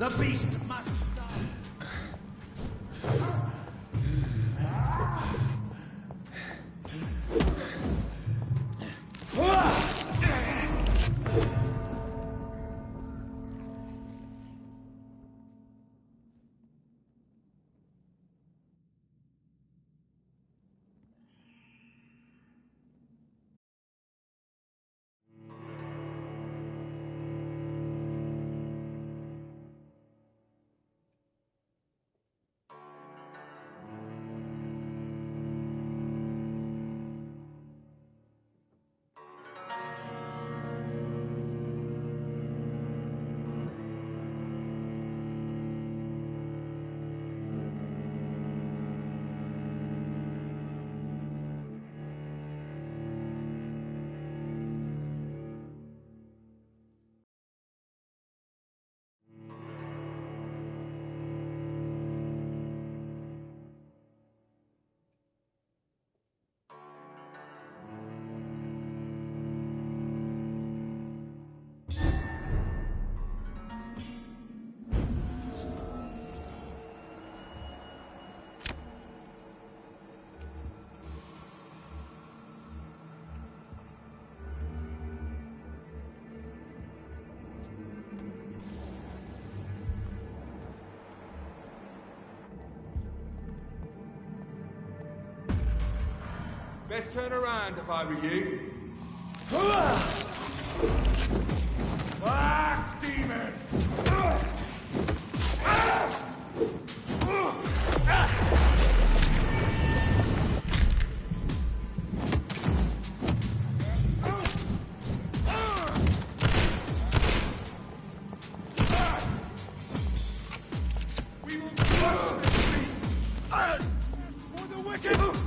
The beast must die. Best turn around if I were you. Back, demon! We will crush this beast! For the wicked!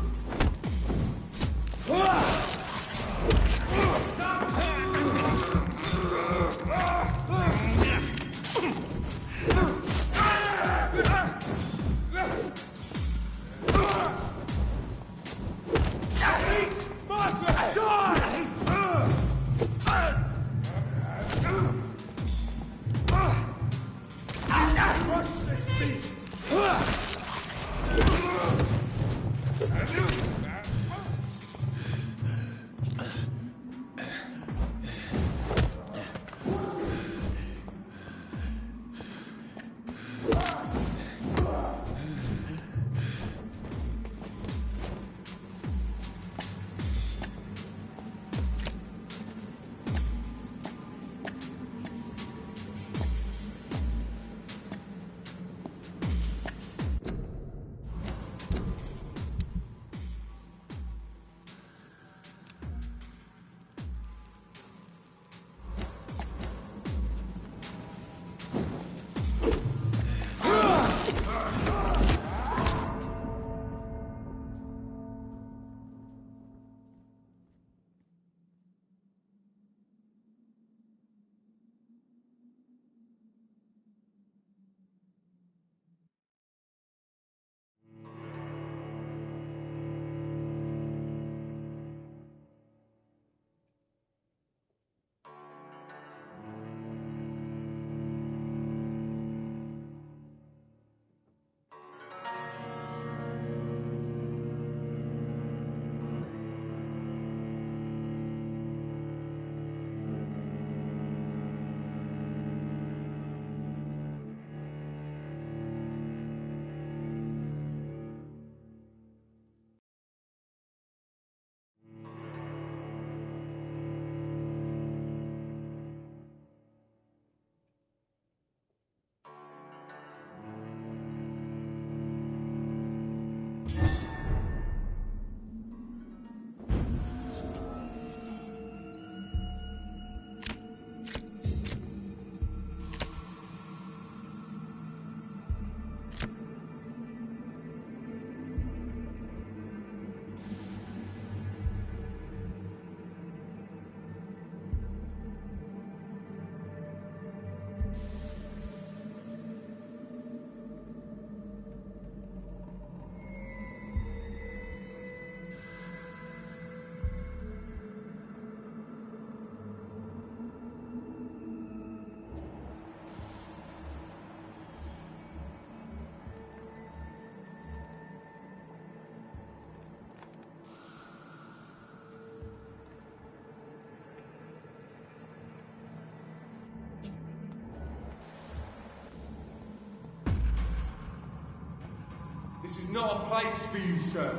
This is not a place for you, sir.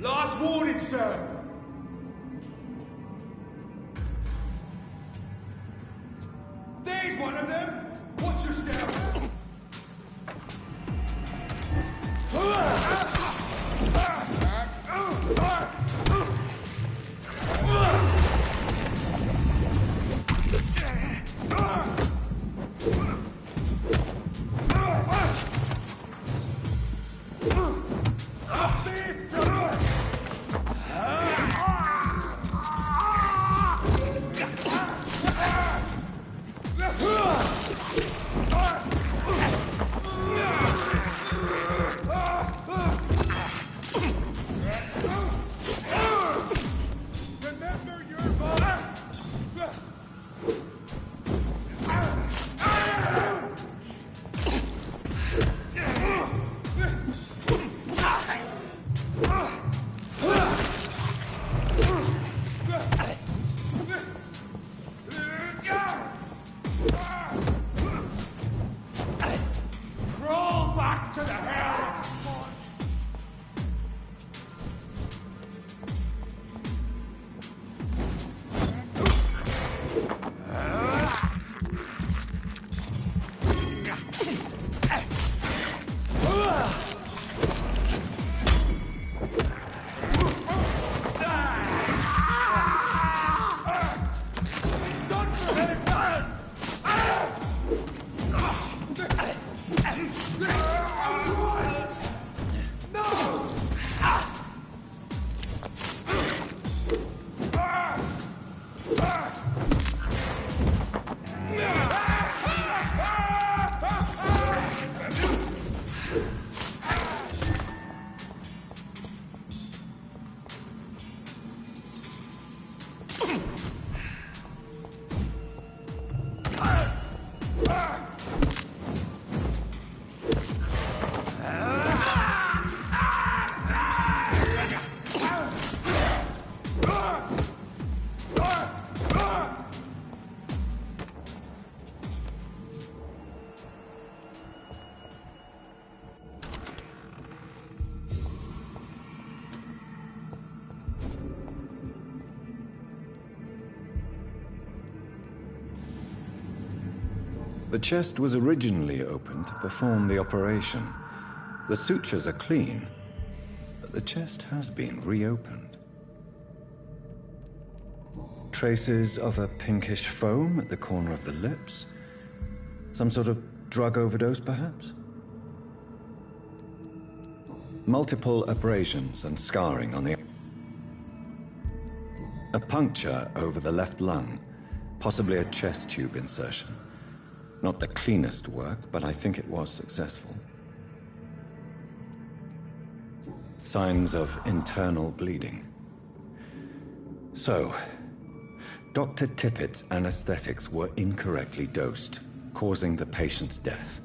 Last warning, sir! There's one of them! Watch yourselves! The chest was originally opened to perform the operation. The sutures are clean, but the chest has been reopened. Traces of a pinkish foam at the corner of the lips. Some sort of drug overdose, perhaps? Multiple abrasions and scarring on the... A puncture over the left lung, possibly a chest tube insertion. Not the cleanest work, but I think it was successful. Signs of internal bleeding. So, Dr. Tippett's anesthetics were incorrectly dosed, causing the patient's death.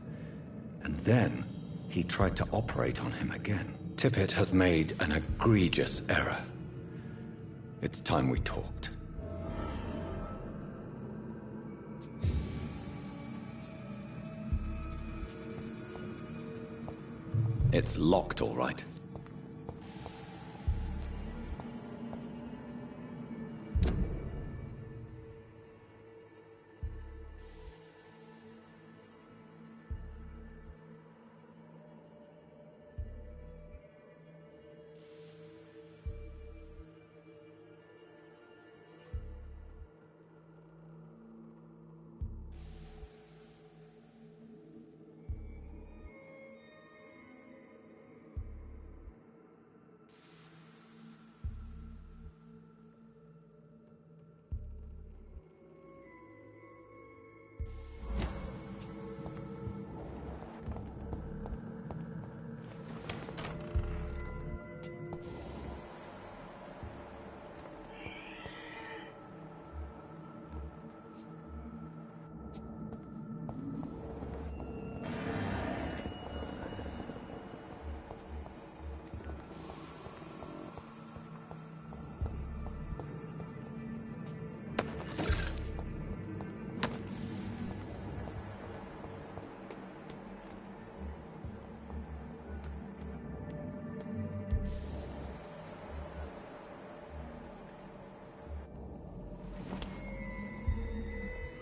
And then, he tried to operate on him again. Tippett has made an egregious error. It's time we talked. It's locked, all right.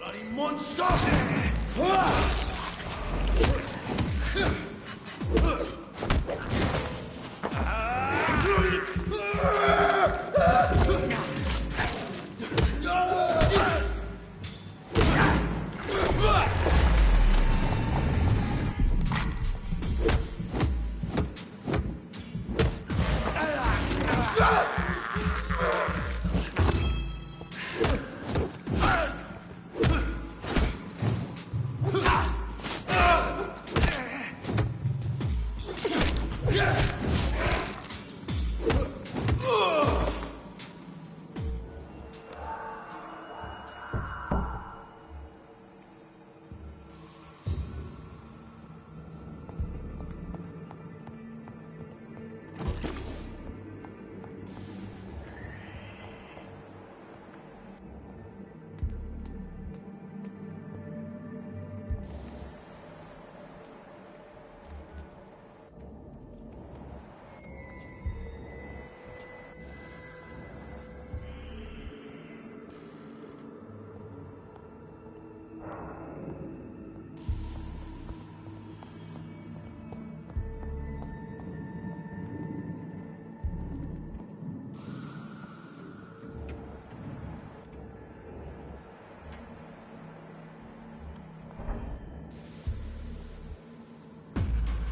Bloody monster!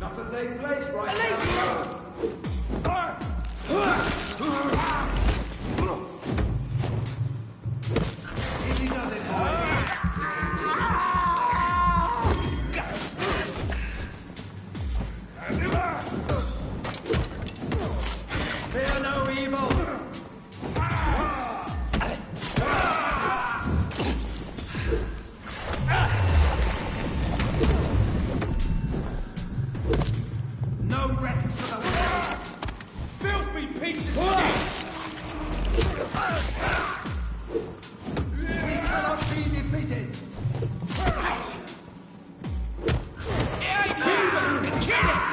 Not a safe place right now. Easy does it, boys. Fear no evil. No rest for the wicked! Filthy piece of shit! We cannot be defeated! Human killing!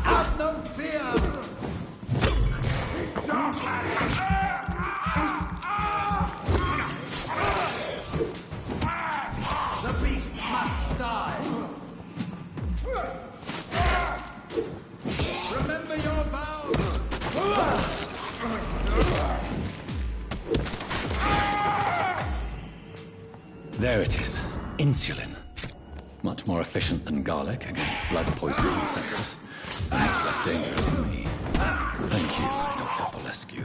Have no fear! The beast must die! Remember your vows! There it is. Insulin. Much more efficient than garlic against blood poisoning and sepsis. And much less dangerous for me. Thank you, Dr. Valescu.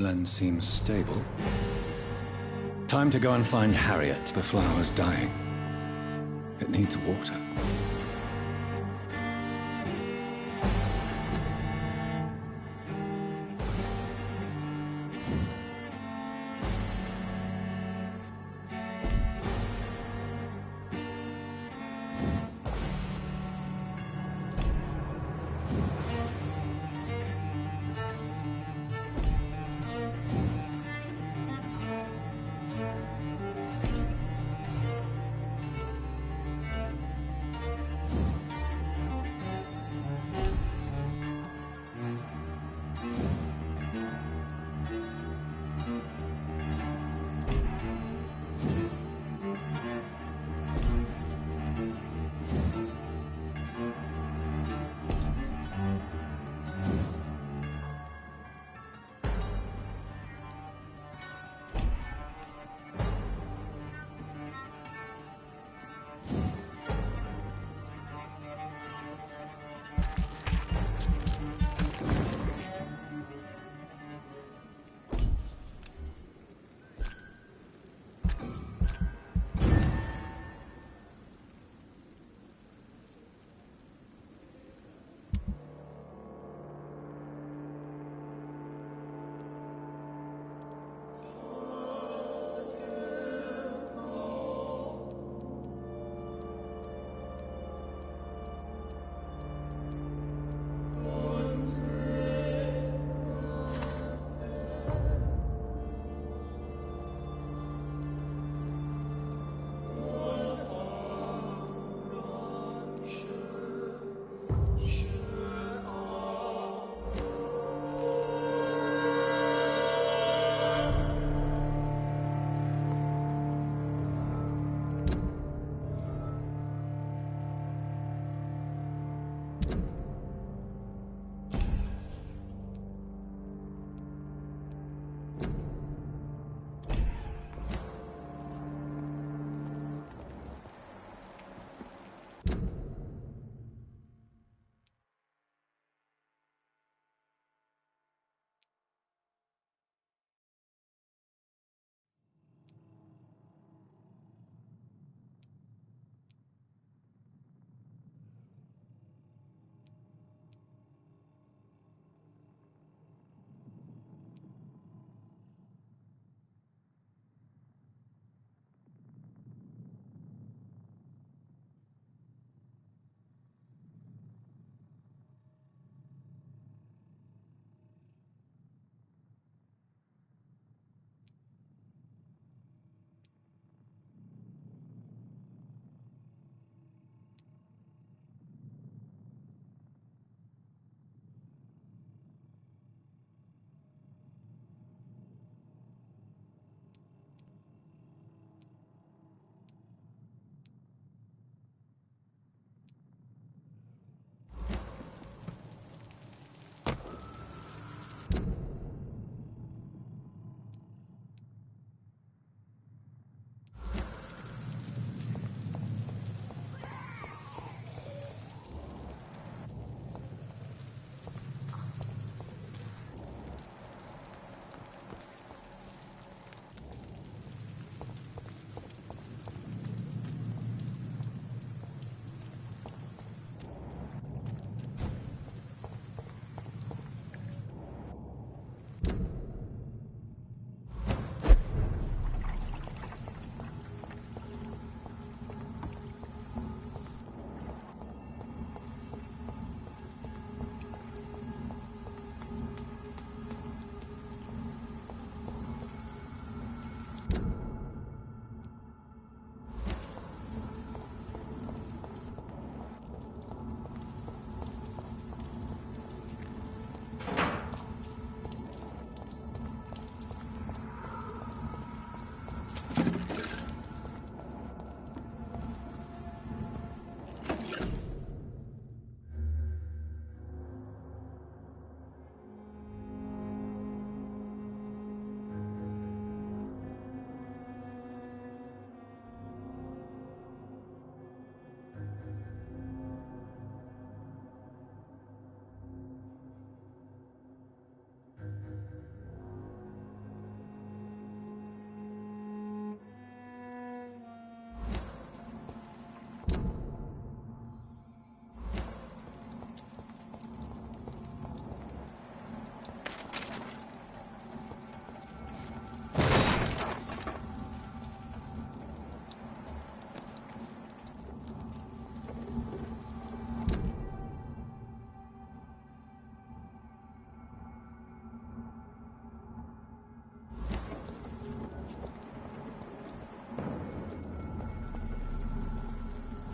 lens seems stable. Time to go and find Harriet. The flower's dying. It needs water.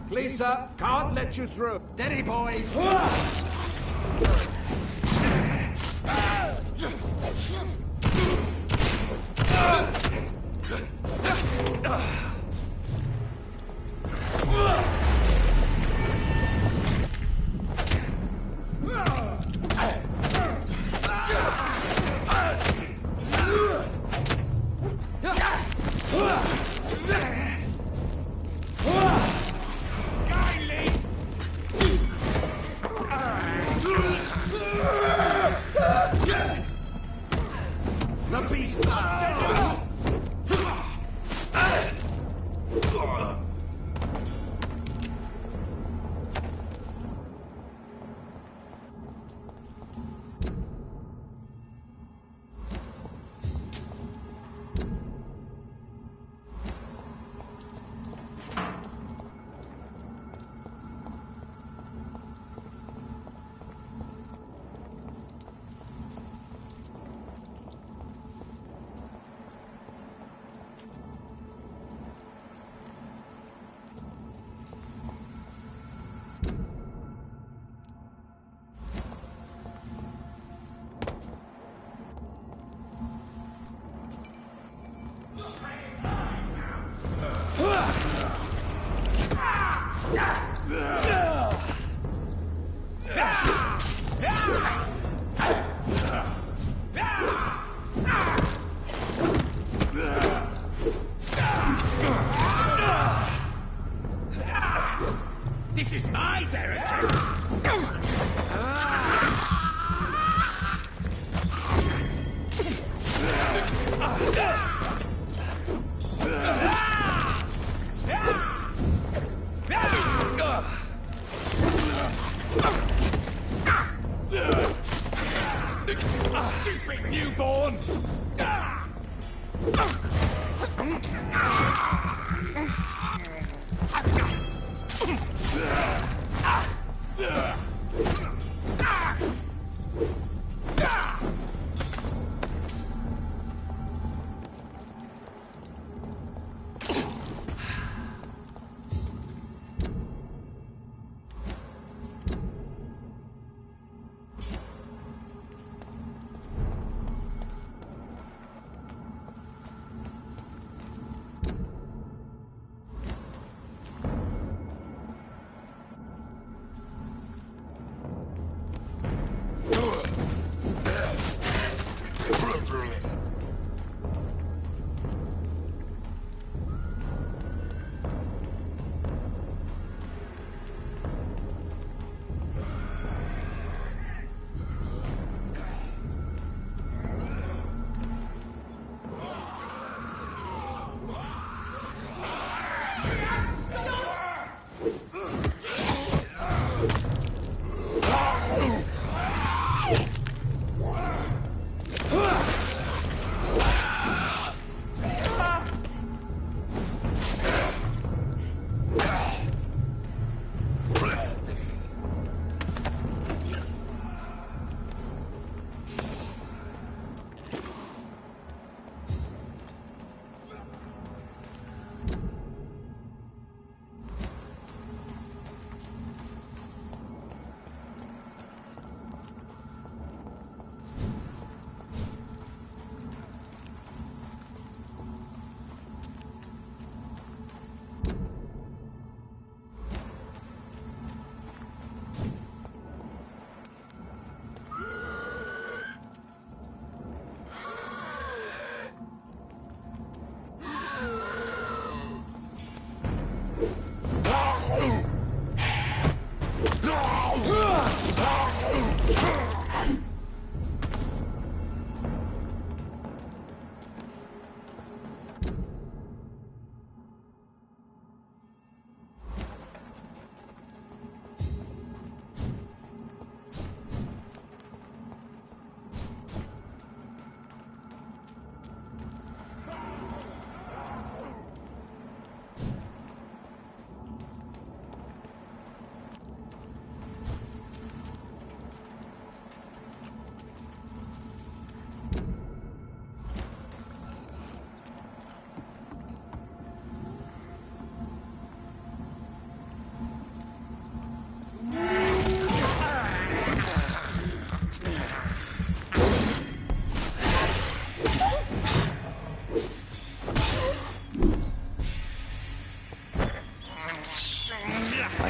Please, sir, can't let you through. Steady, boys. The beast. This is my territory! Stupid newborn!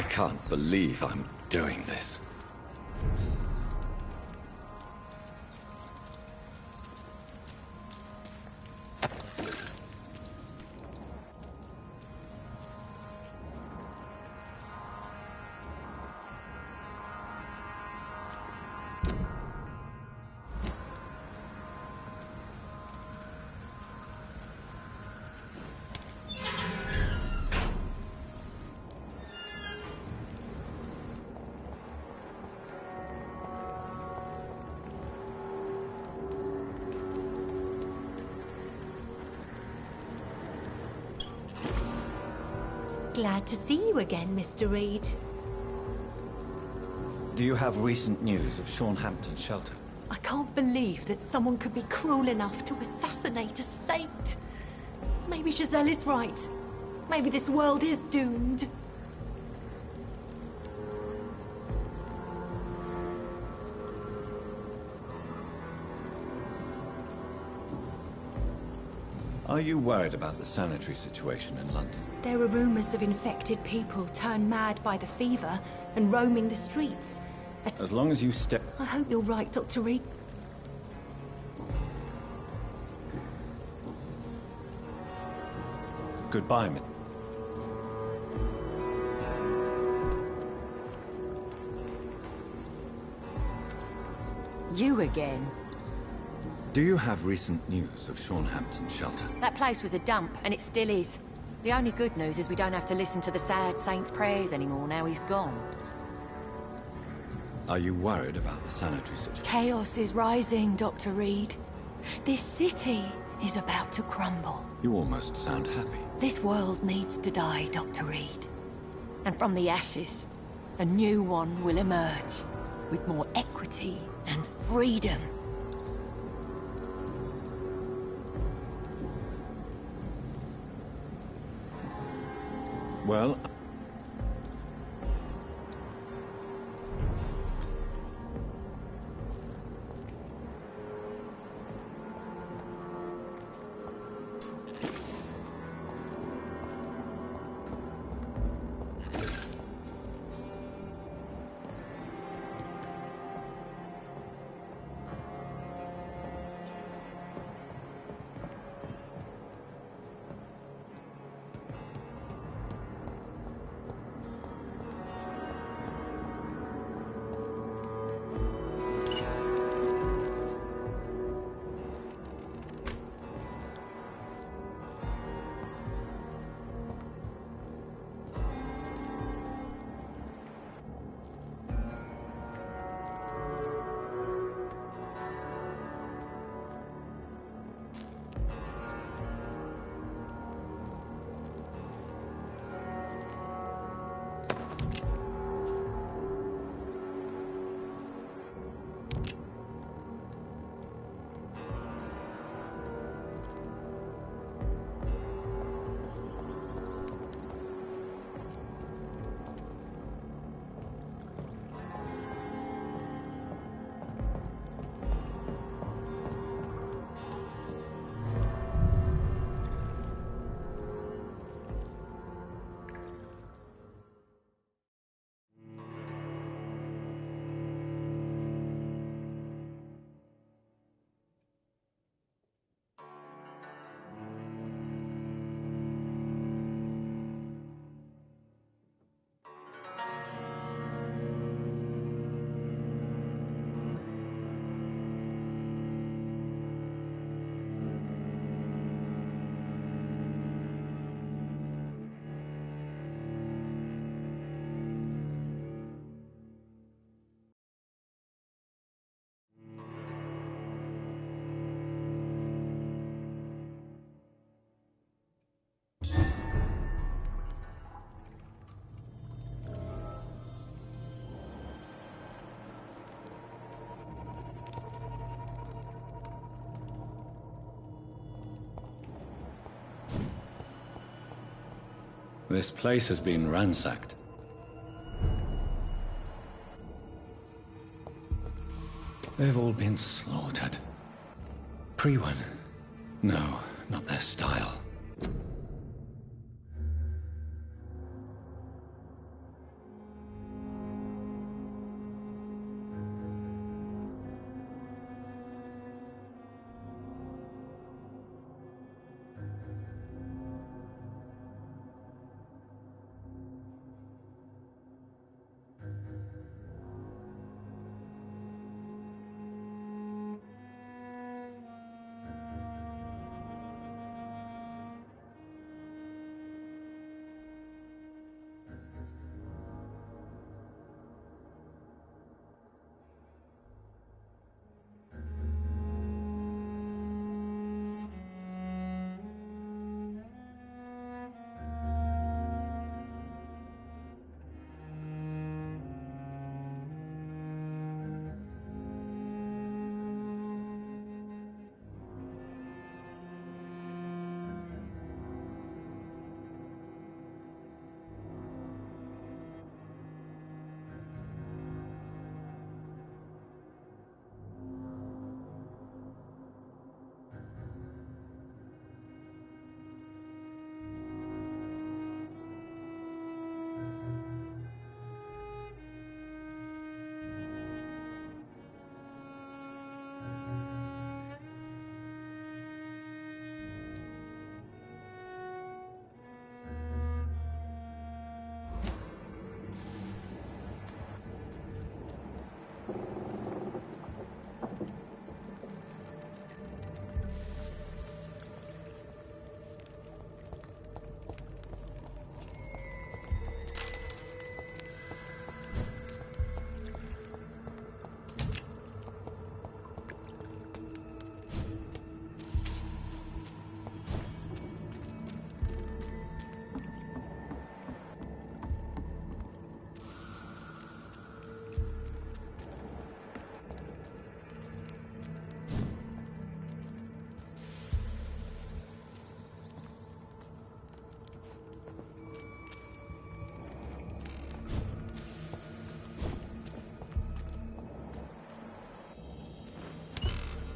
can't believe I'm doing this. Glad to see you again, Mr. Reed. Do you have recent news of Sean Hampton's shelter? I can't believe that someone could be cruel enough to assassinate a saint. Maybe Giselle is right. Maybe this world is doomed. Are you worried about the sanitary situation in London? There are rumors of infected people turned mad by the fever and roaming the streets. As long as you step... I hope you're right, Dr. Reed. Goodbye, Miss... You again? Do you have recent news of Sean Hampton's shelter? That place was a dump, and it still is. The only good news is we don't have to listen to the sad saint's prayers anymore now he's gone. Are you worried about the sanitary situation? Chaos is rising, Dr. Reed. This city is about to crumble. You almost sound happy. This world needs to die, Dr. Reed. And from the ashes, a new one will emerge, with more equity and freedom. Well... This place has been ransacked. They've all been slaughtered. Pre-1? No, not their style.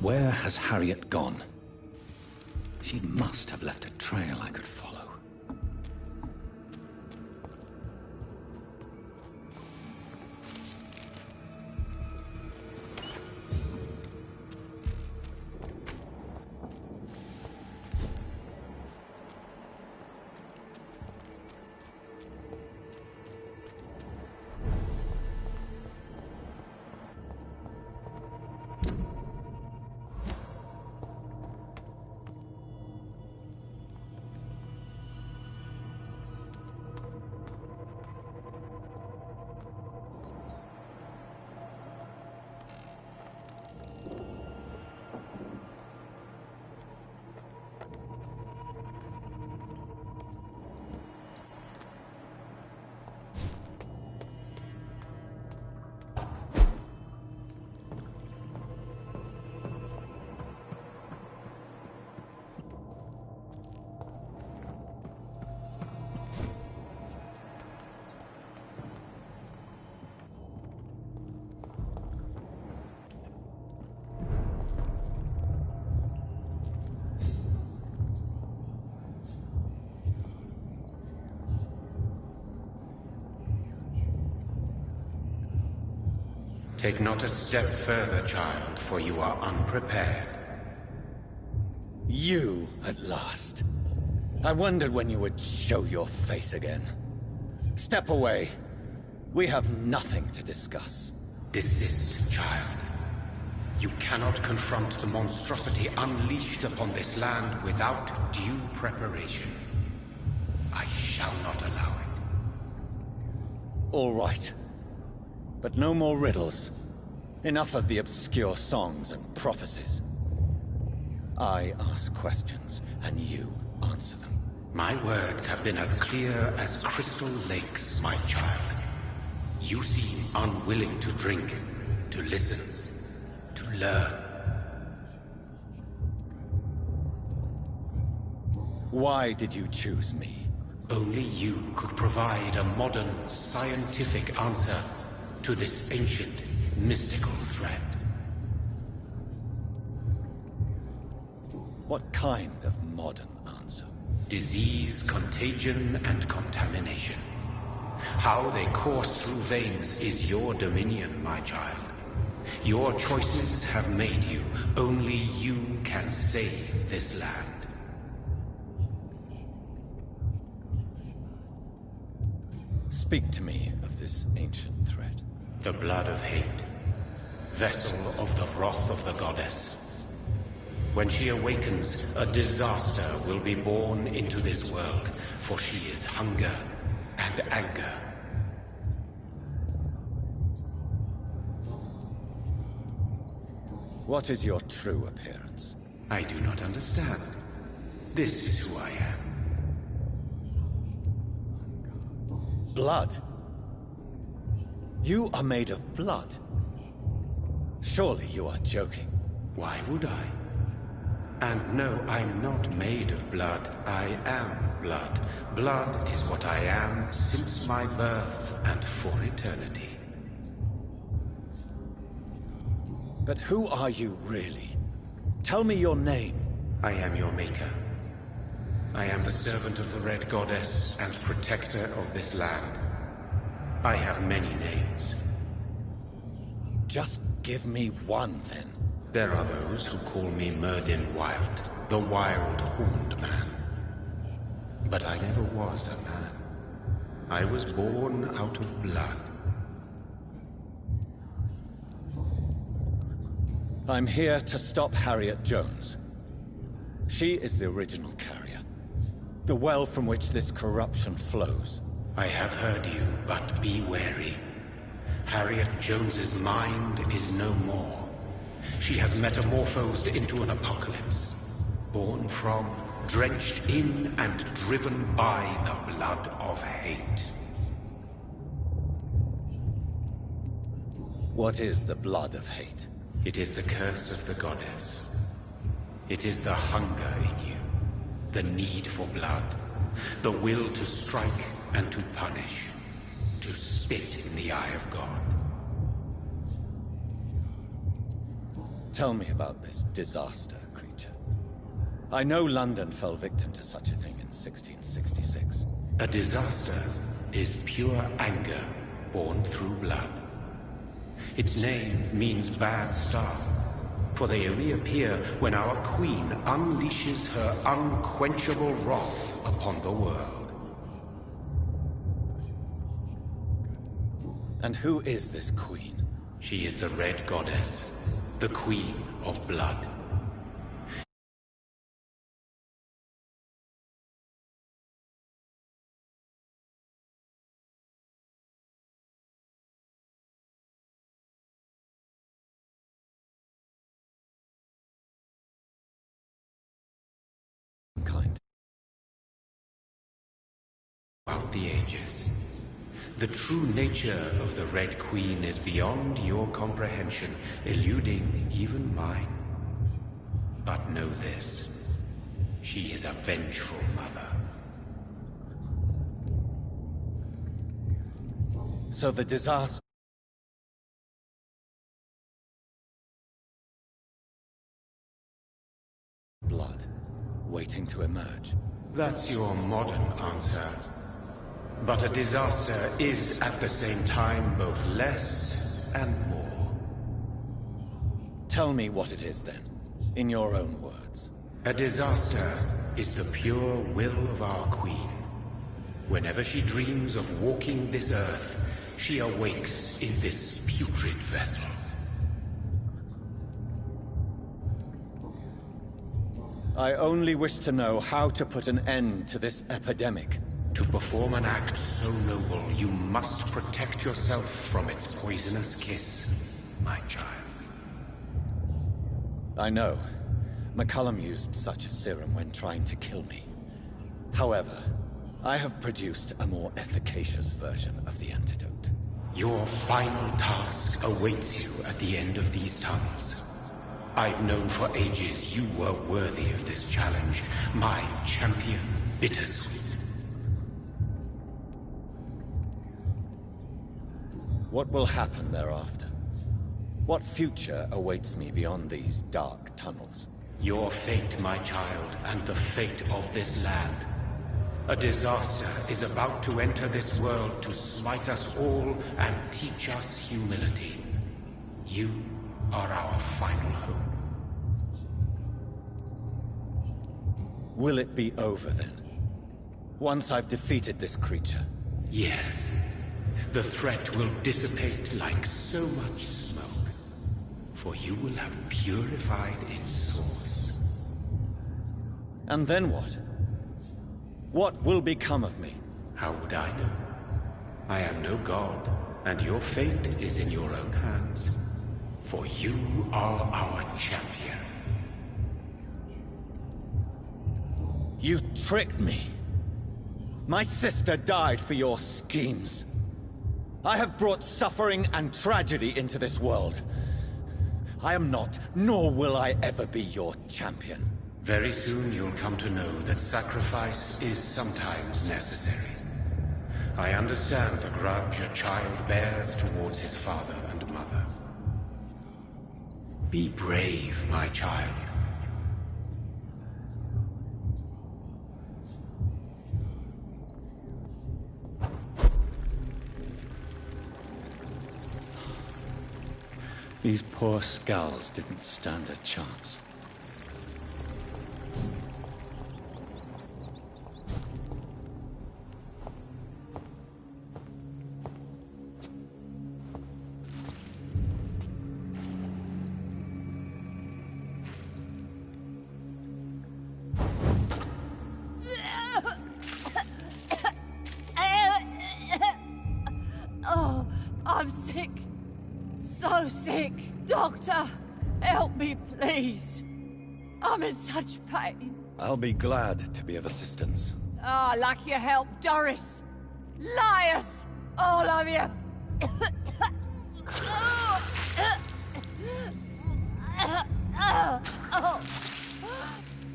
Where has Harriet gone? She must have left a trail I could follow. Take not a step further, child, for you are unprepared. You, at last. I wondered when you would show your face again. Step away. We have nothing to discuss. Desist, child. You cannot confront the monstrosity unleashed upon this land without due preparation. I shall not allow it. All right. But no more riddles. Enough of the obscure songs and prophecies. I ask questions, and you answer them. My words have been as clear as crystal lakes, my child. You seem unwilling to drink, to listen, to learn. Why did you choose me? Only you could provide a modern, scientific answer to this ancient, mystical threat. What kind of modern answer? Disease, contagion, and contamination. How they course through veins is your dominion, my child. Your choices have made you. Only you can save this land. Speak to me of this ancient threat. The blood of hate, vessel of the wrath of the goddess. When she awakens, a disaster will be born into this world, for she is hunger and anger. What is your true appearance? I do not understand. This is who I am. Blood? You are made of blood. Surely you are joking. Why would I? And no, I'm not made of blood. I am blood. Blood is what I am since my birth and for eternity. But who are you really? Tell me your name. I am your maker. I am the servant of the Red Goddess and protector of this land. I have many names. Just give me one, then. There are those who call me Myrddin Wild, the Wild Horned Man. But I never was a man. I was born out of blood. I'm here to stop Harriet Jones. She is the original carrier. The well from which this corruption flows. I have heard you, but be wary. Harriet Jones's mind is no more. She has metamorphosed into an apocalypse. Born from, drenched in, and driven by the blood of hate. What is the blood of hate? It is the curse of the goddess. It is the hunger in you, the need for blood, the will to strike and to punish, to spit in the eye of God. Tell me about this disaster creature. I know London fell victim to such a thing in 1666. A disaster is pure anger born through blood. Its name means bad star, for they reappear when our queen unleashes her unquenchable wrath upon the world. And who is this queen? She is the Red Goddess, the Queen of Blood. Kind. Throughout the ages. The true nature of the Red Queen is beyond your comprehension, eluding even mine. But know this. She is a vengeful mother. So the disaster... Blood, waiting to emerge. That's your modern answer. But a disaster is at the same time both less and more. Tell me what it is then, in your own words. A disaster is the pure will of our queen. Whenever she dreams of walking this earth, she awakes in this putrid vessel. I only wish to know how to put an end to this epidemic. To perform an act so noble, you must protect yourself from its poisonous kiss, my child. I know. McCullum used such a serum when trying to kill me. However, I have produced a more efficacious version of the antidote. Your final task awaits you at the end of these tunnels. I've known for ages you were worthy of this challenge, my champion, Bittersweet. What will happen thereafter? What future awaits me beyond these dark tunnels? Your fate, my child, and the fate of this land. A disaster is about to enter this world to smite us all and teach us humility. You are our final hope. Will it be over then? Once I've defeated this creature? Yes. The threat will dissipate like so much smoke, for you will have purified its source. And then what? What will become of me? How would I know? I am no god, and your fate is in your own hands. For you are our champion. You tricked me. My sister died for your schemes. I have brought suffering and tragedy into this world. I am not, nor will I ever be your champion. Very soon you'll come to know that sacrifice is sometimes necessary. I understand the grudge a child bears towards his father and mother. Be brave, my child. These poor skulls didn't stand a chance. Oh, I'm sick. So sick. Doctor, help me, please. I'm in such pain. I'll be glad to be of assistance. Ah, like your help, Doris. Liars! All of you!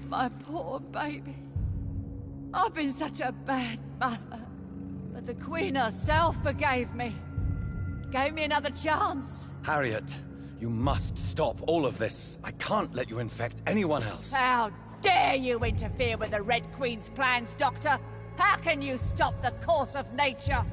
My poor baby. I've been such a bad mother. But the Queen herself forgave me. Gave me another chance. Harriet, You must stop all of this. I can't let you infect anyone else. How dare you interfere with the Red Queen's plans, Doctor? How can you stop the course of nature?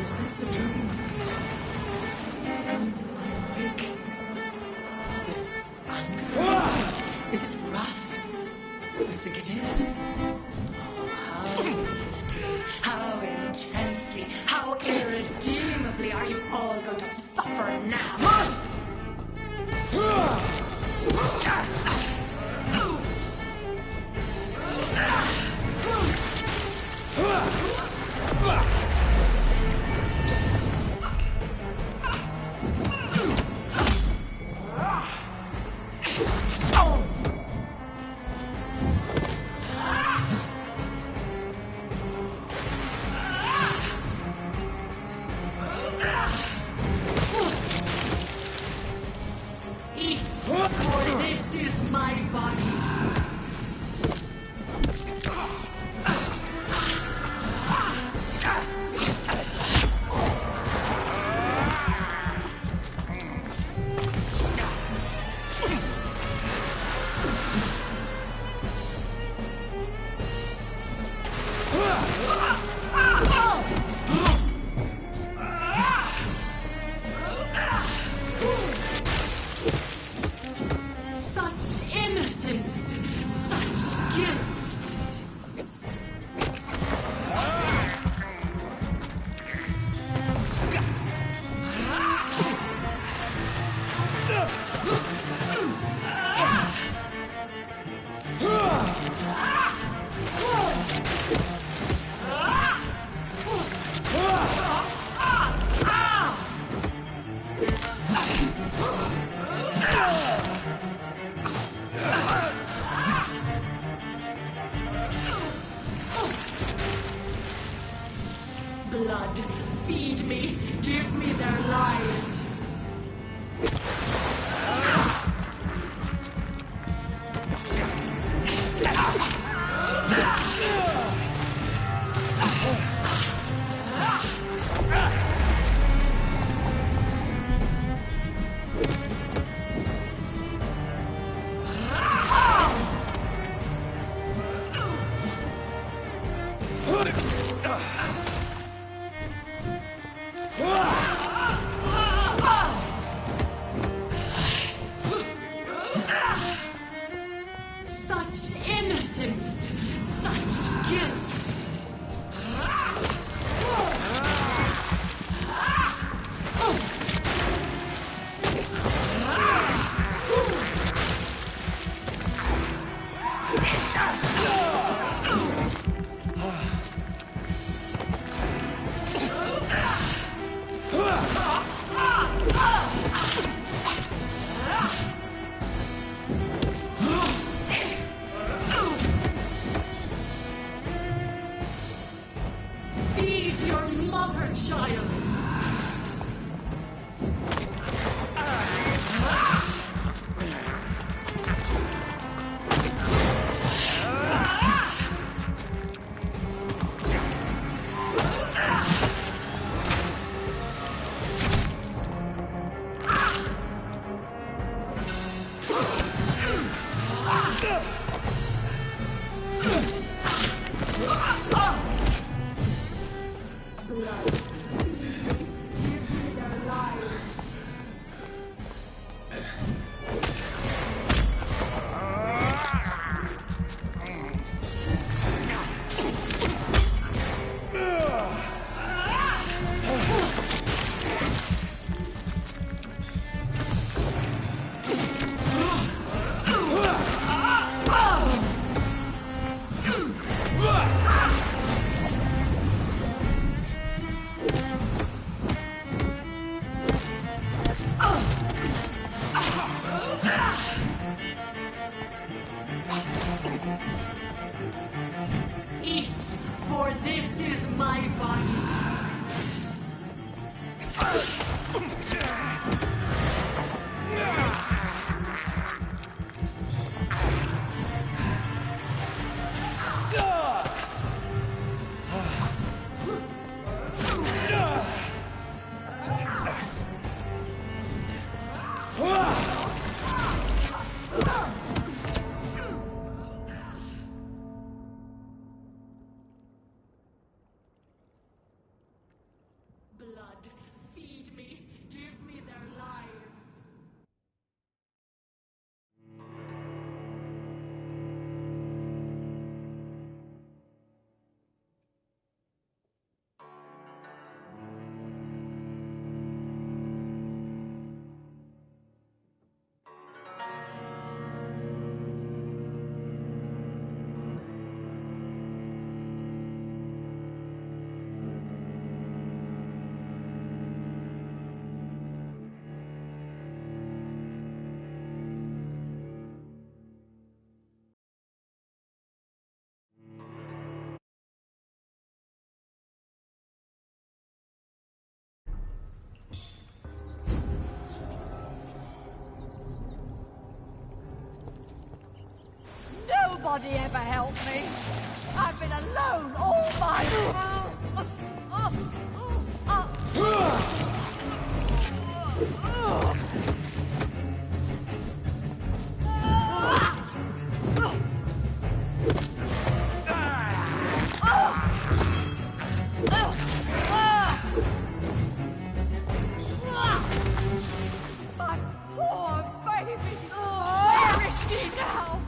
Is this a dream? Am I awake? Is this anger? Is it wrath? I think it is. Oh, how deeply, how intensely, how irredeemably are you all going to suffer now? Eat, for this is my body. Such innocence, such guilt. Blood, feed me, give me their lives. Eat, for this is my body. Blood, feed me, give me their lives. Nobody ever helped me. I've been alone all my My poor baby. Where is she now?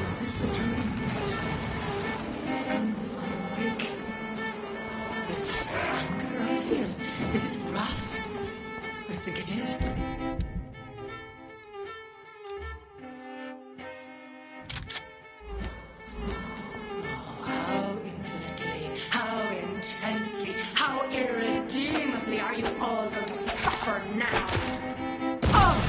Is this a dream? Am I awake? Is this anger I feel? Is it wrath? I think it is. Oh, how infinitely, how intensely, how irredeemably are you all going to suffer now? Oh!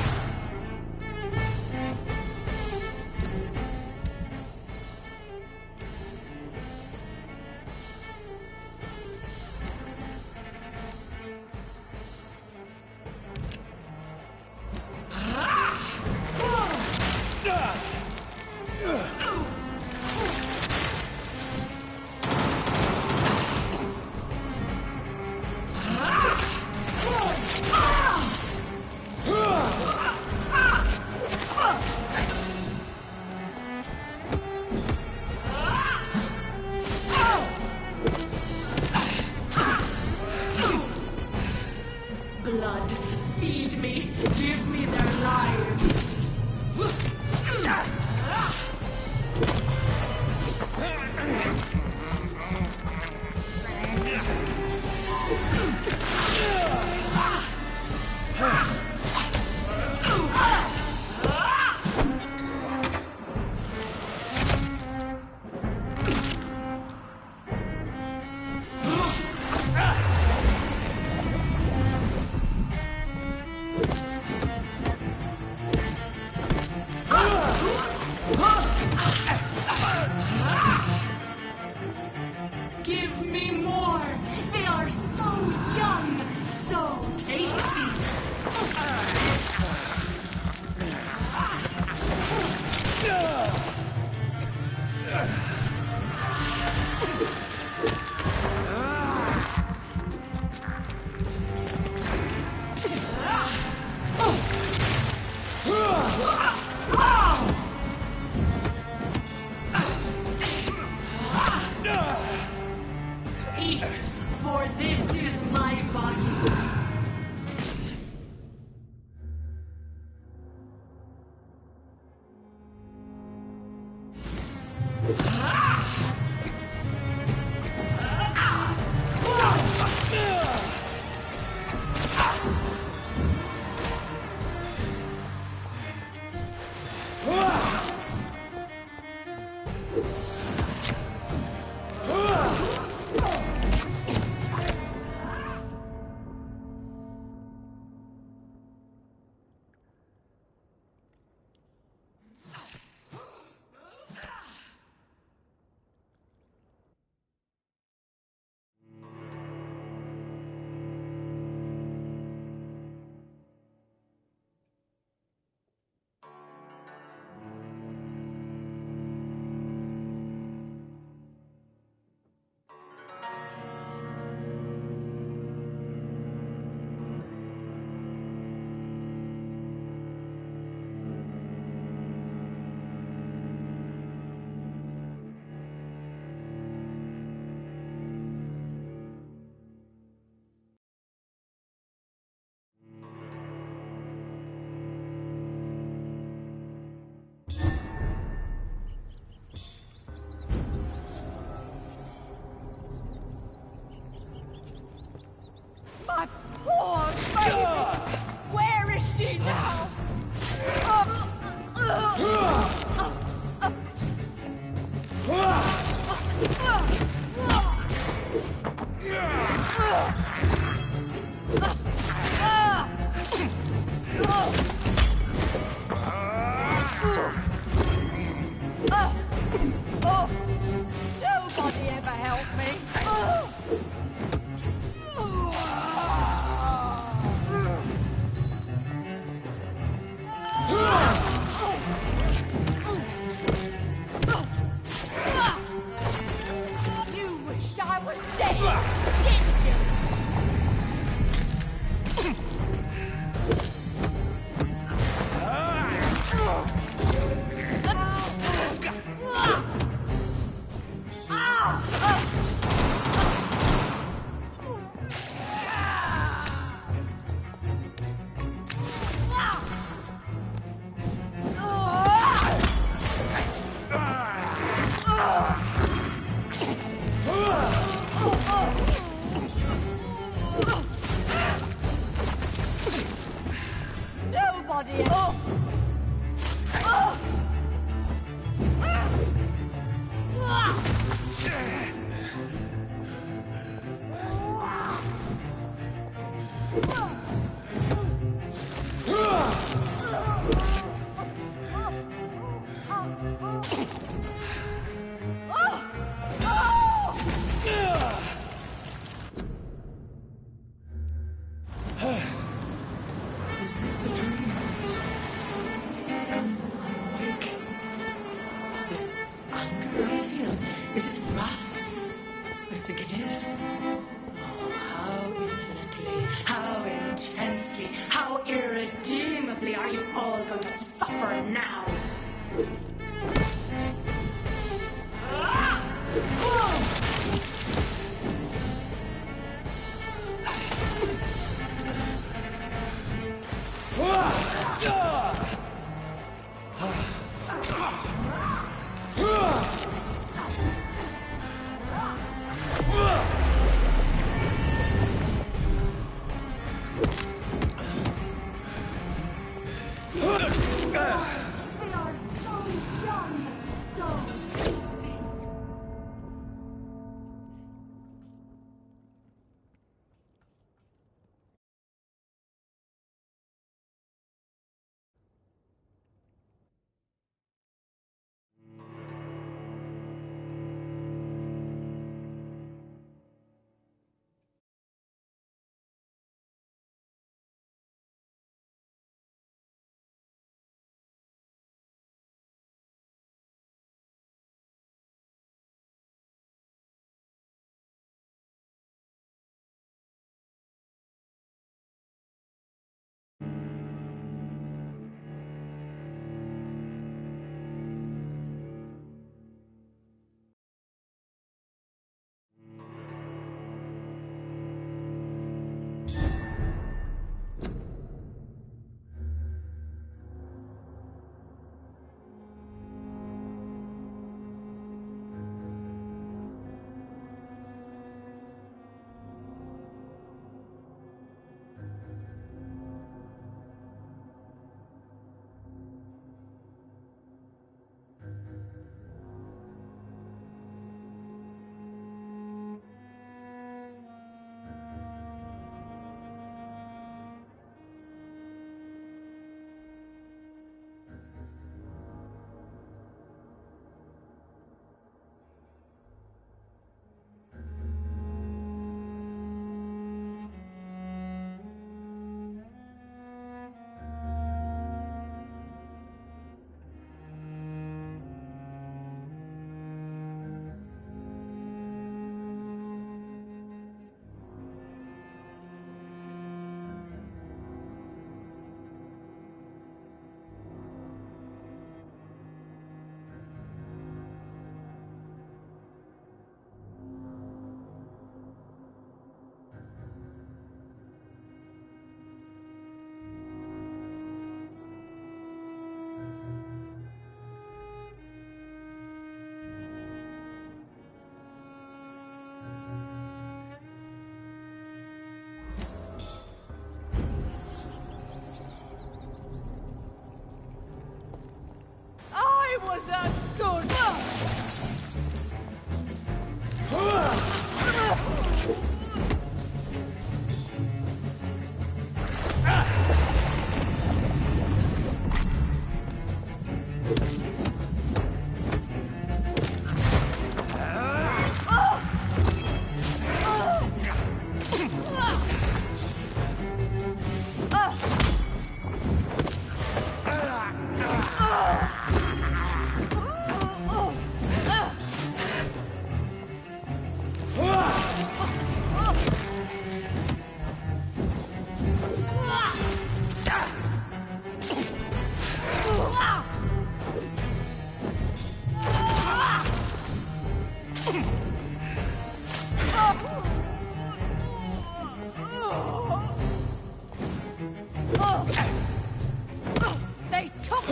blood. Feed me. Give me their lives. Give me more! They are so young, so tasty! Eat, for this is my body. My poor baby! Where is she now? Nobody ever helped me. You wished I was dead, didn't you? Nobody else. Is this a dream? Am I awake? Is this anger I feel? Is it wrath? I think it is. Oh, how infinitely, how intensely, how irredeemably are you all going to suffer now? wasn't good. They took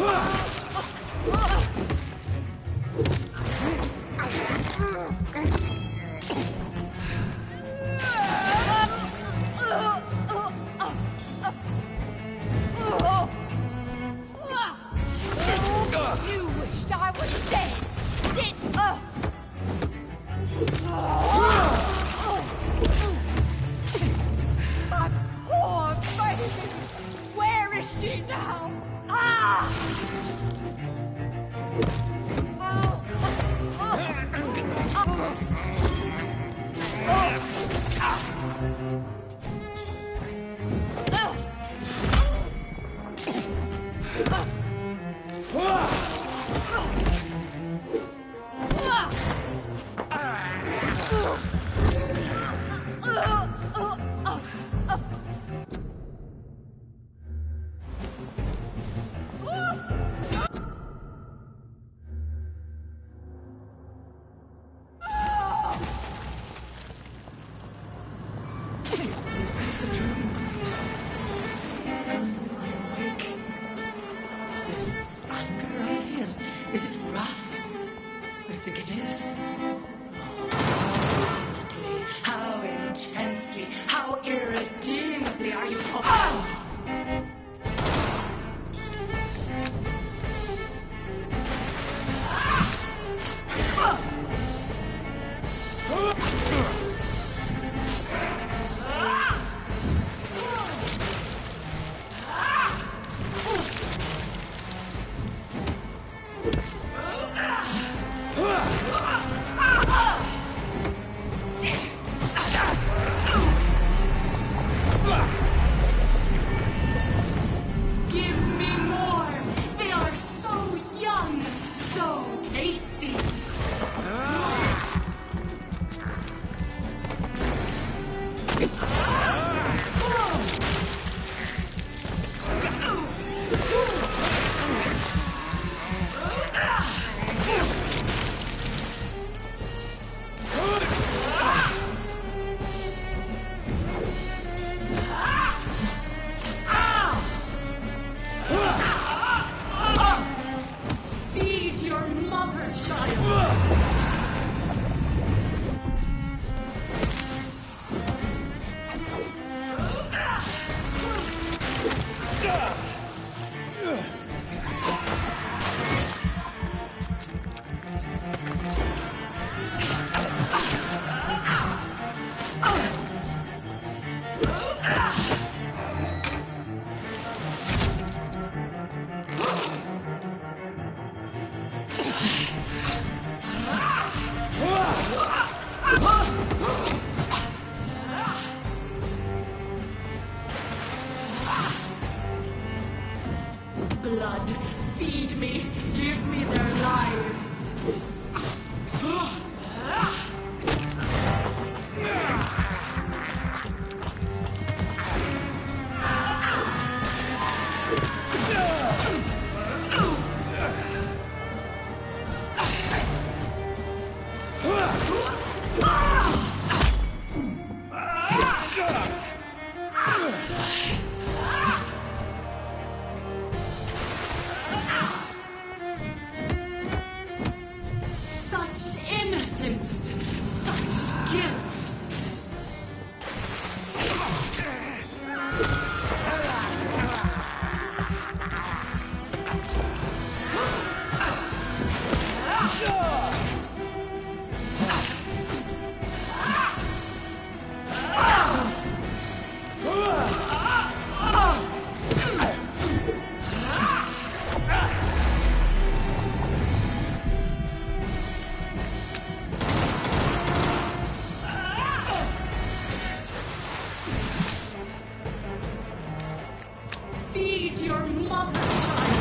You wished I was dead, did My poor baby! Where is she now? Is this a dream? I'm awake. Is this anger I feel? Is it wrath? I think it is. How intensely, how irredeemably are you... Give me more! They are so young, so tasty! Feed your mother, child! Blood, feed me, give me their lives. me to your mother, child.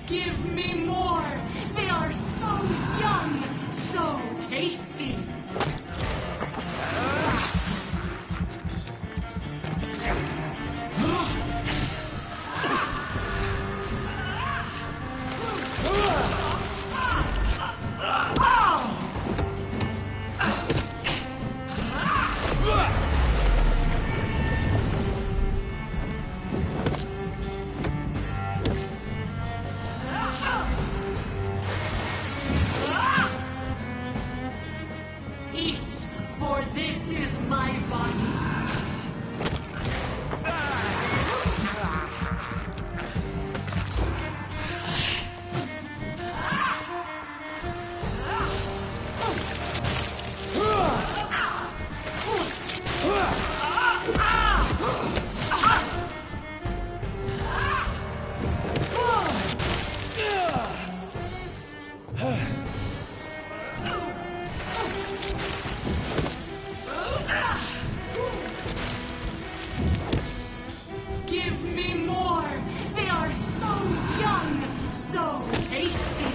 Give me more! They are so young, so tasty! Eat, for this is my body. Give me more! They are so young, so tasty!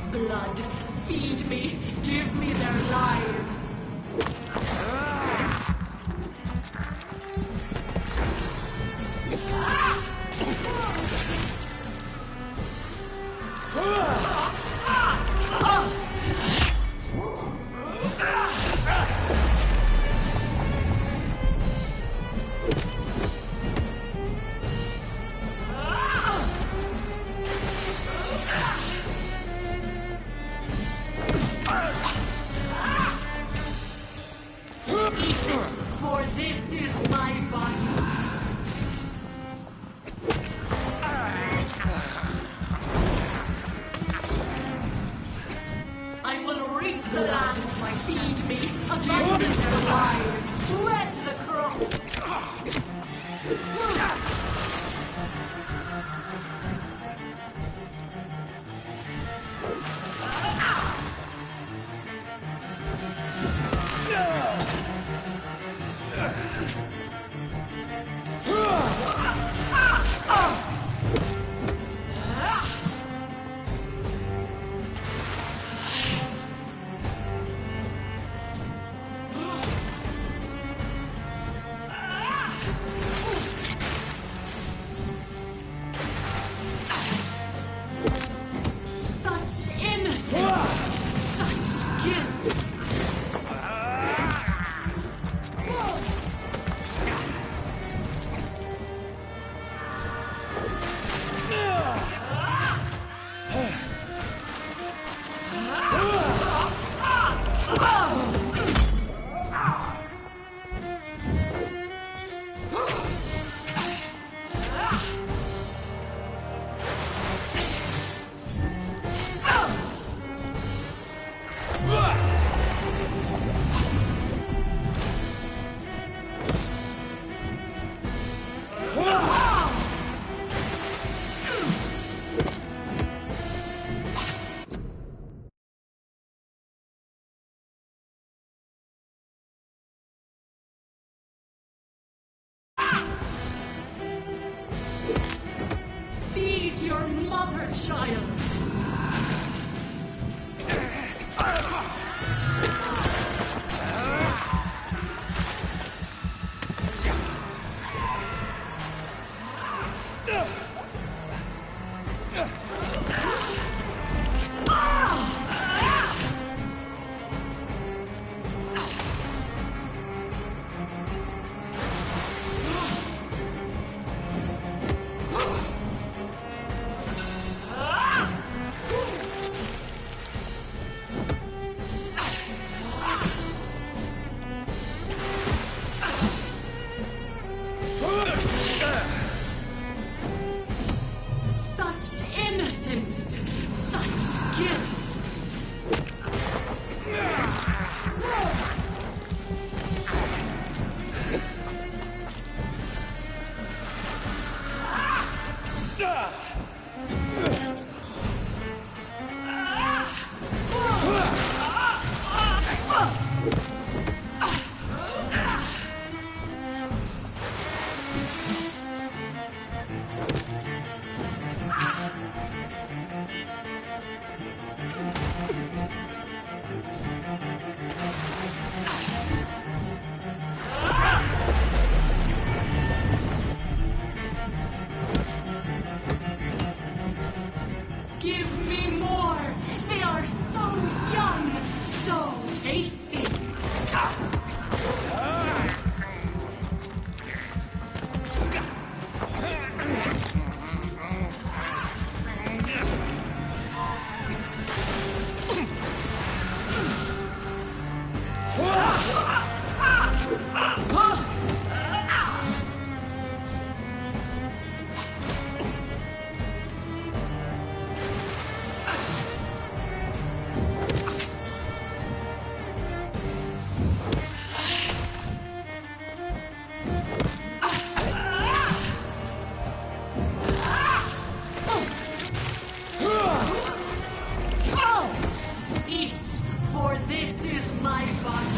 Blood, feed me, give me their lives. For this is my body. I will reap the land of my feed me, abandon their lives, spread the crop. Such innocence, such guilt. Recover, child! Such innocence! Such guilt! Give me more! They are so young, so tasty! Eat, for this is my body.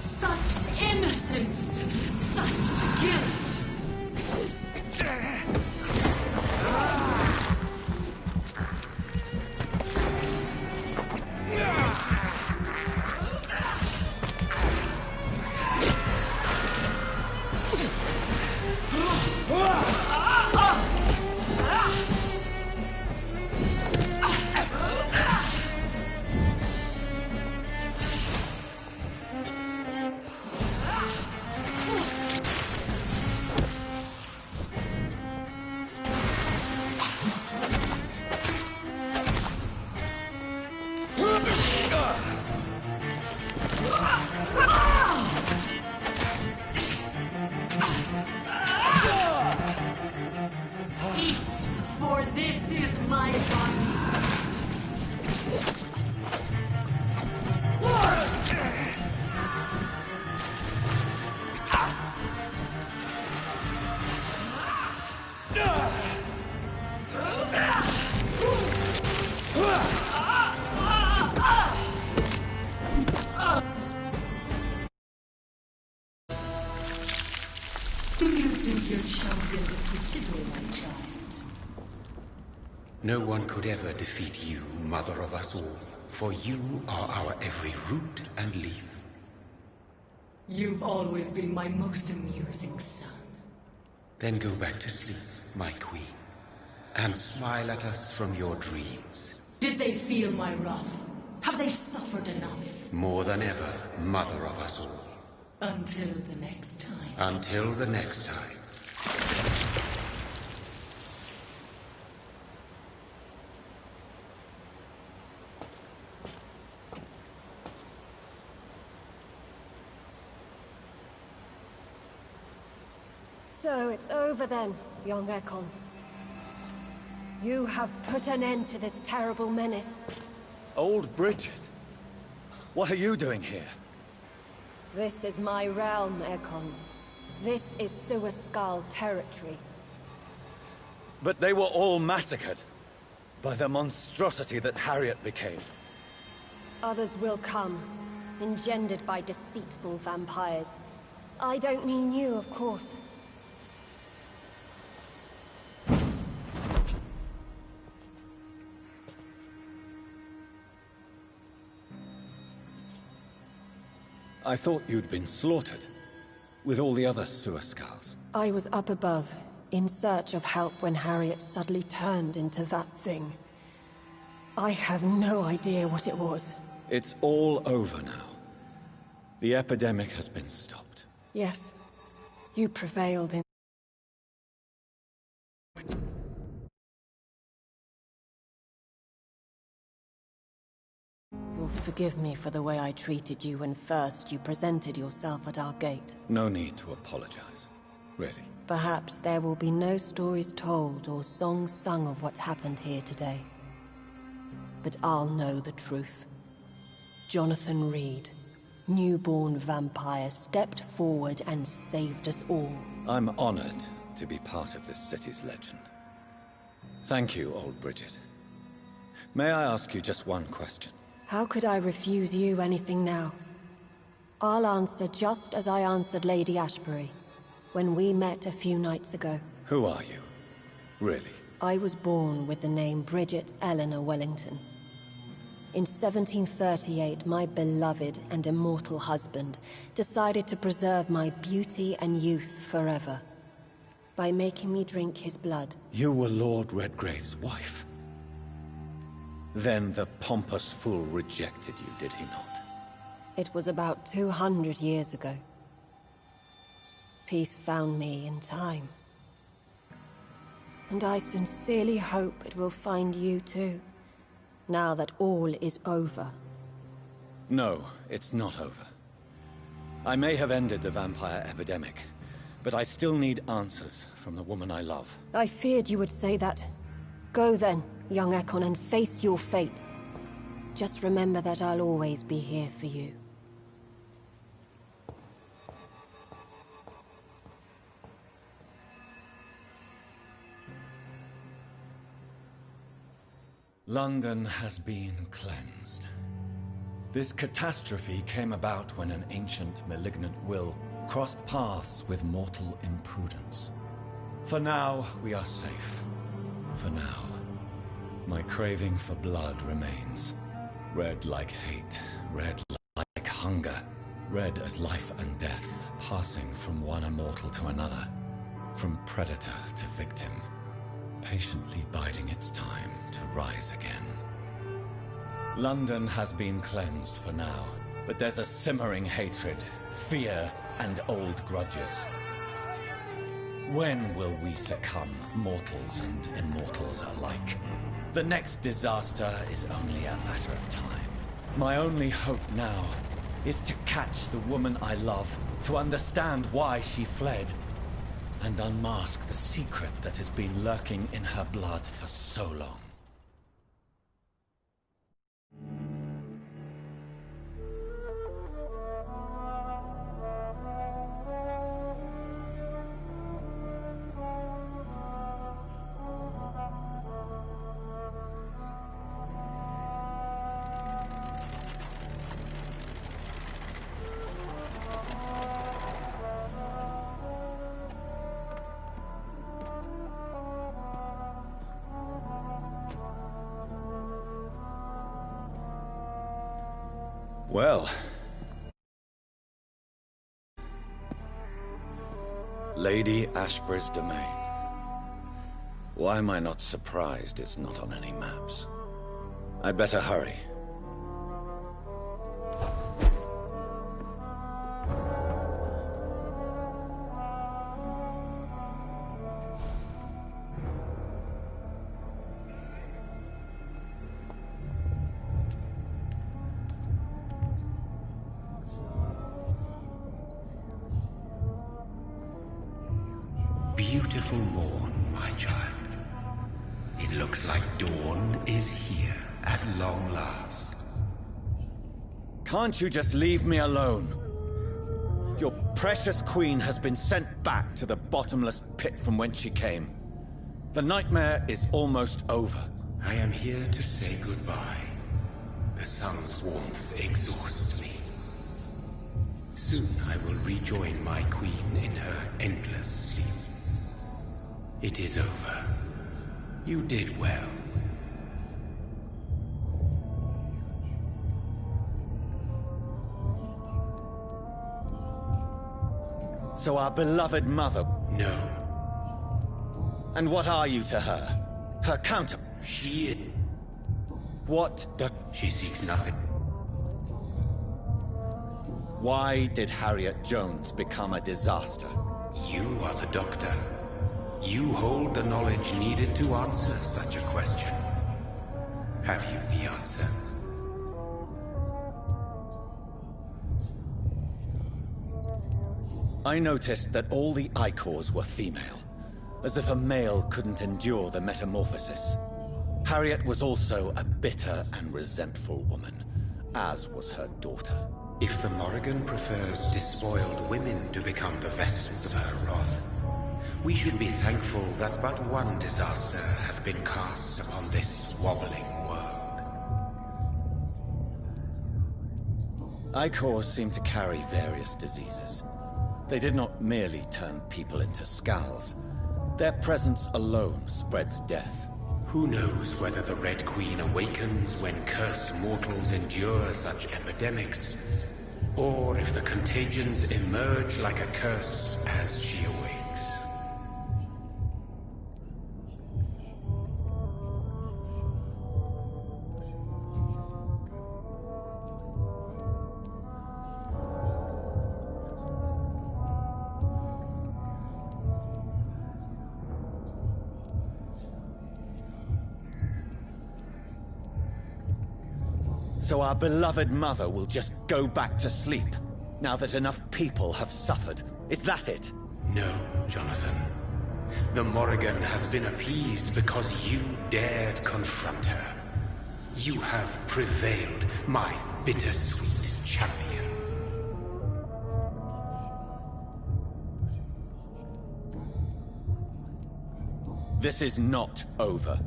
Such innocence! Such guilt! Eat, for this is my body. Do you think your champion defeated me, my child? No one could ever defeat you, mother of us all, for you are our every root and leaf. You've always been my most amusing son. Then go back to sleep, my queen, and smile at us from your dreams. Did they feel my wrath? Have they suffered enough? More than ever, mother of us all. Until the next time. Until the next time. So it's over then, young Ekon. You have put an end to this terrible menace. Old Bridget? What are you doing here? This is my realm, Ekon. This is Suaskal territory. But they were all massacred by the monstrosity that Harriet became. Others will come, engendered by deceitful vampires. I don't mean you, of course. I thought you'd been slaughtered, with all the other Suaskals. I was up above, in search of help when Harriet suddenly turned into that thing. I have no idea what it was. It's all over now. The epidemic has been stopped. Yes, you prevailed in... You'll forgive me for the way I treated you when first you presented yourself at our gate. No need to apologize, really. Perhaps there will be no stories told or songs sung of what happened here today. But I'll know the truth. Jonathan Reed, newborn vampire, stepped forward and saved us all. I'm honored to be part of this city's legend. Thank you, old Bridget. May I ask you just one question? How could I refuse you anything now? I'll answer just as I answered Lady Ashbury when we met a few nights ago. Who are you? Really? I was born with the name Bridget Eleanor Wellington. In 1738, my beloved and immortal husband decided to preserve my beauty and youth forever by making me drink his blood. You were Lord Redgrave's wife. Then the pompous fool rejected you, did he not? It was about 200 years ago. Peace found me in time. And I sincerely hope it will find you too, now that all is over. No, it's not over. I may have ended the vampire epidemic, but I still need answers from the woman I love. I feared you would say that. Go then, young Ekon, and face your fate. Just remember that I'll always be here for you. London has been cleansed. This catastrophe came about when an ancient, malignant will crossed paths with mortal imprudence. For now, we are safe. For now. My craving for blood remains. Red like hate, red like hunger. Red as life and death, passing from one immortal to another. From predator to victim. Patiently biding its time to rise again. London has been cleansed for now, but there's a simmering hatred, fear, and old grudges. When will we succumb, mortals and immortals alike? The next disaster is only a matter of time. My only hope now is to catch the woman I love, to understand why she fled, and unmask the secret that has been lurking in her blood for so long. Well... Lady Ashbury's domain. Why am I not surprised it's not on any maps? I'd better hurry. Beautiful morn, my child. It looks like dawn is here at long last. Can't you just leave me alone? Your precious queen has been sent back to the bottomless pit from whence she came. The nightmare is almost over. I am here to say goodbye. The sun's warmth exhausts me. Soon I will rejoin my queen in her endless sleep. It is over. You did well. So our beloved mother... No. And what are you to her? Her counter... She is... What the... She seeks nothing. Why did Harriet Jones become a disaster? You are the doctor. You hold the knowledge needed to answer such a question. Have you the answer? I noticed that all the Icors were female, as if a male couldn't endure the metamorphosis. Harriet was also a bitter and resentful woman, as was her daughter. If the Morrigan prefers despoiled women to become the vessels of her wrath, we should be thankful that but one disaster hath been cast upon this wobbling world. Icors seem to carry various diseases. They did not merely turn people into skulls. Their presence alone spreads death. Who knows whether the Red Queen awakens when cursed mortals endure such epidemics, or if the contagions emerge like a curse as she awakes. So our beloved mother will just go back to sleep, now that enough people have suffered. Is that it? No, Jonathan. The Morrigan has been appeased because you dared confront her. You have prevailed, my bittersweet champion. This is not over.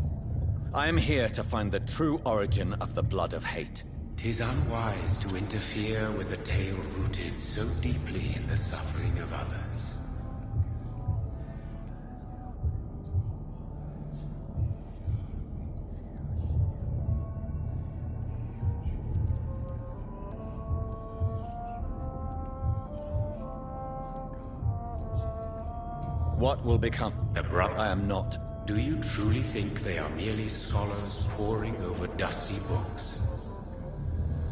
I am here to find the true origin of the blood of hate. 'Tis unwise to interfere with a tale rooted so deeply in the suffering of others. What will become? The brother. I am not. Do you truly think they are merely scholars poring over dusty books?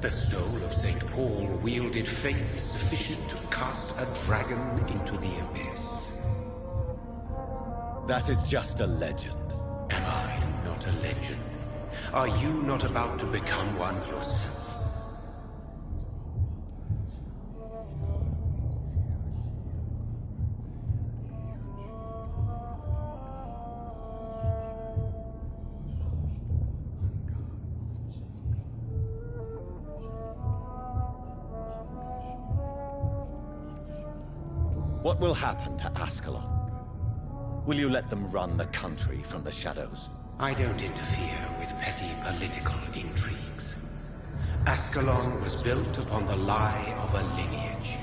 The stole of St. Paul wielded faith sufficient to cast a dragon into the abyss. That is just a legend. Am I not a legend? Are you not about to become one yourself? What will happen to Ascalon? Will you let them run the country from the shadows? I don't interfere with petty political intrigues. Ascalon was built upon the lie of a lineage.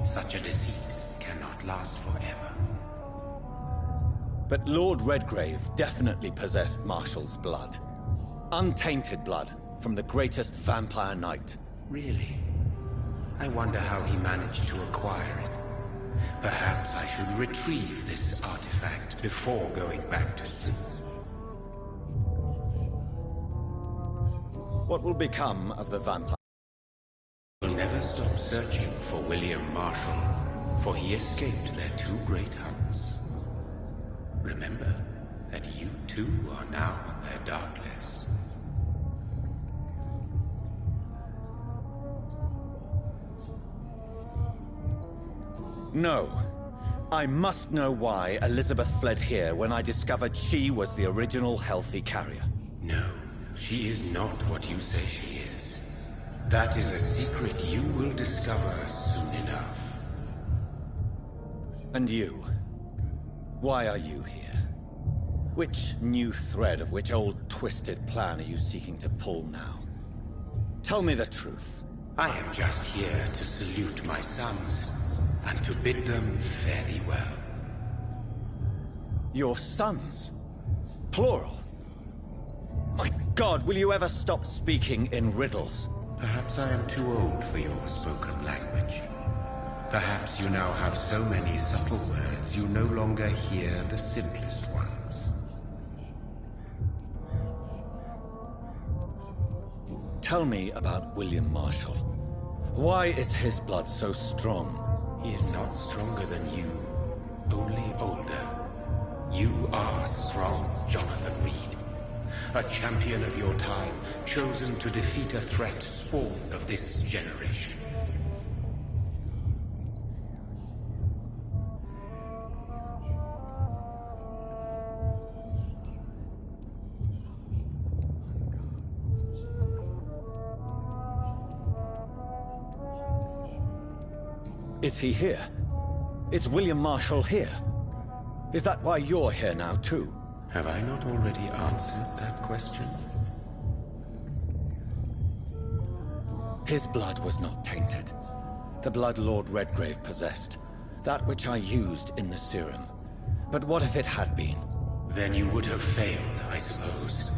Such a deceit cannot last forever. But Lord Redgrave definitely possessed Marshall's blood. Untainted blood from the greatest vampire knight. Really? I wonder how he managed to acquire it. Perhaps I should retrieve this artifact before going back to sleep. What will become of the vampire? We'll never stop searching for William Marshall, for he escaped their two great hunts. Remember that you too are now on their dark list. No. I must know why Elizabeth fled here when I discovered she was the original healthy carrier. No, she is not what you say she is. That is a secret you will discover soon enough. And you? Why are you here? Which new thread of which old twisted plan are you seeking to pull now? Tell me the truth. I am just here to salute my sons, and to bid them fare thee well. Your sons? Plural? My God, will you ever stop speaking in riddles? Perhaps I am too old for your spoken language. Perhaps you now have so many subtle words you no longer hear the simplest ones. Tell me about William Marshall. Why is his blood so strong? He is not stronger than you, only older. You are strong, Jonathan Reed. A champion of your time, chosen to defeat a threat spawn of this generation. Is he here? Is William Marshall here? Is that why you're here now, too? Have I not already answered that question? His blood was not tainted. The blood Lord Redgrave possessed. That which I used in the serum. But what if it had been? Then you would have failed, I suppose.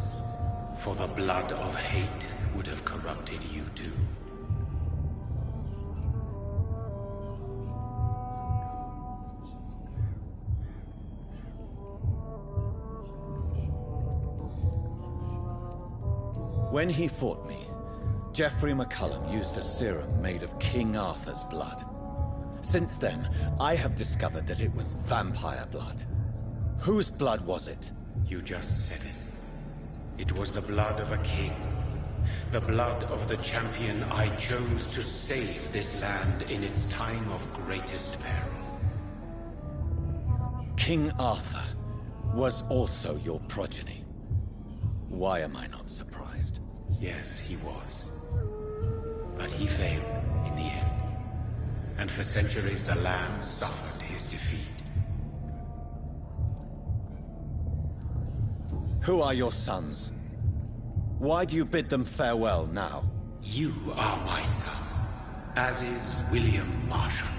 For the blood of hate would have corrupted you too. When he fought me, Geoffrey McCullum used a serum made of King Arthur's blood. Since then, I have discovered that it was vampire blood. Whose blood was it? You just said it. It was the blood of a king. The blood of the champion I chose to save this land in its time of greatest peril. King Arthur was also your progeny. Why am I not surprised? Yes, he was. But he failed in the end. And for centuries the land suffered his defeat. Who are your sons? Why do you bid them farewell now? You are my son, as is William Marshall.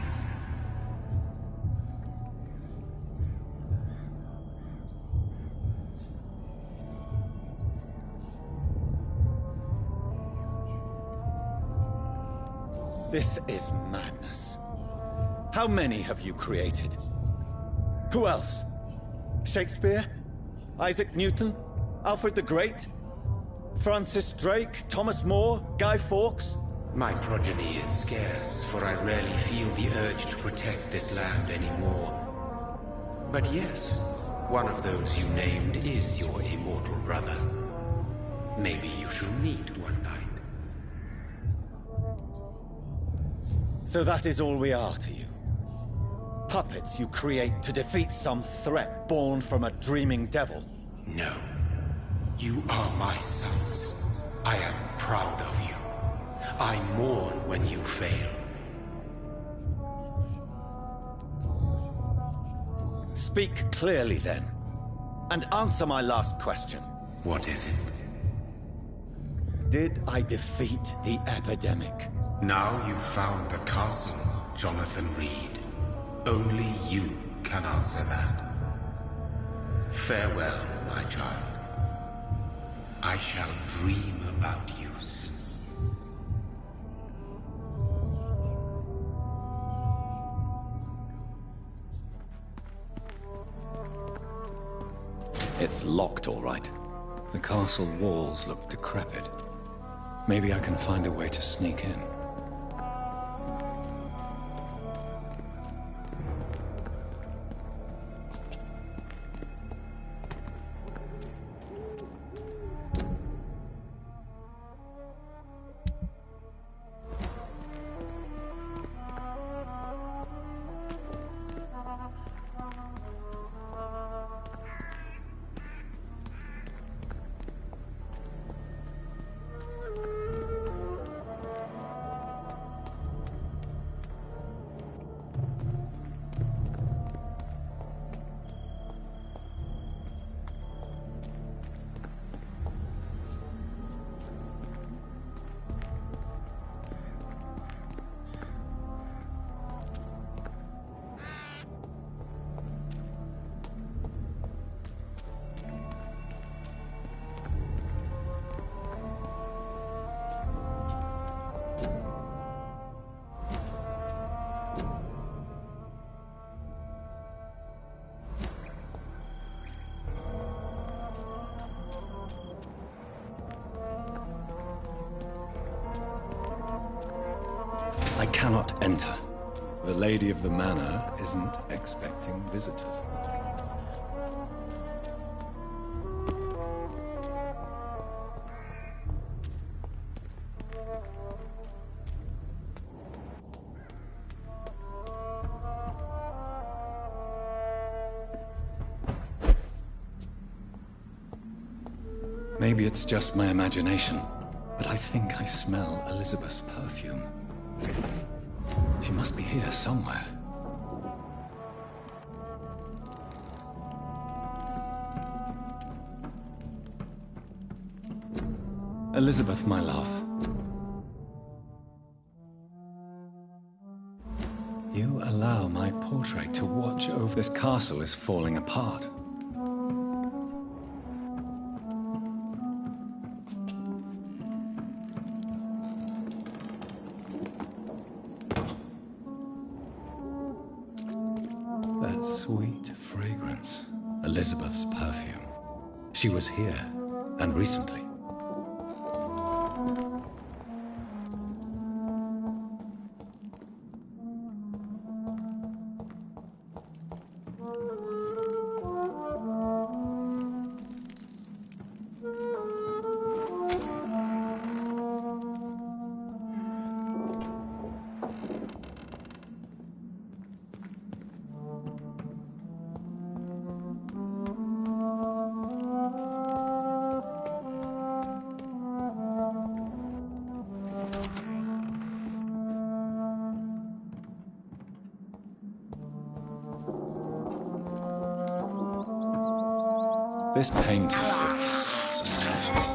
This is madness. How many have you created? Who else? Shakespeare? Isaac Newton? Alfred the Great? Francis Drake? Thomas More? Guy Fawkes? My progeny is scarce, for I rarely feel the urge to protect this land anymore. But yes, one of those you named is your immortal brother. Maybe you shall meet one night. So that is all we are to you? Puppets you create to defeat some threat born from a dreaming devil? No. You are my sons. I am proud of you. I mourn when you fail. Speak clearly then, and answer my last question. What is it? Did I defeat the epidemic? Now you've found the castle, Jonathan Reed. Only you can answer that. Farewell, my child. I shall dream about you soon. It's locked, all right. The castle walls look decrepit. Maybe I can find a way to sneak in. cannot enter. The Lady of the Manor isn't expecting visitors. Maybe it's just my imagination, but I think I smell Elizabeth's perfume. She must be here somewhere. Elizabeth, my love. You allow my portrait to watch over this castle is falling apart. That sweet fragrance. Elizabeth's perfume. She was here, and recently. This painting looks suspicious.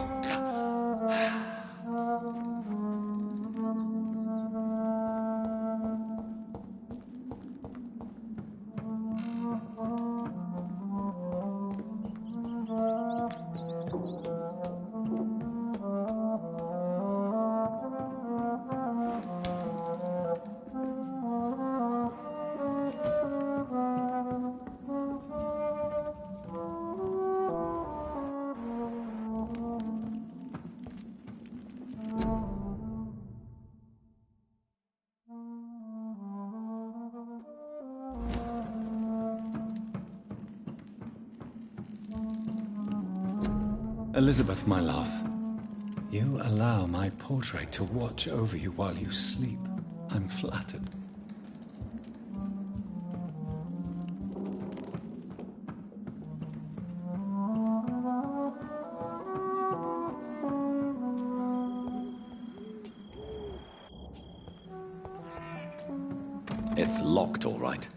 Elizabeth, my love, you allow my portrait to watch over you while you sleep. I'm flattered. It's locked, all right.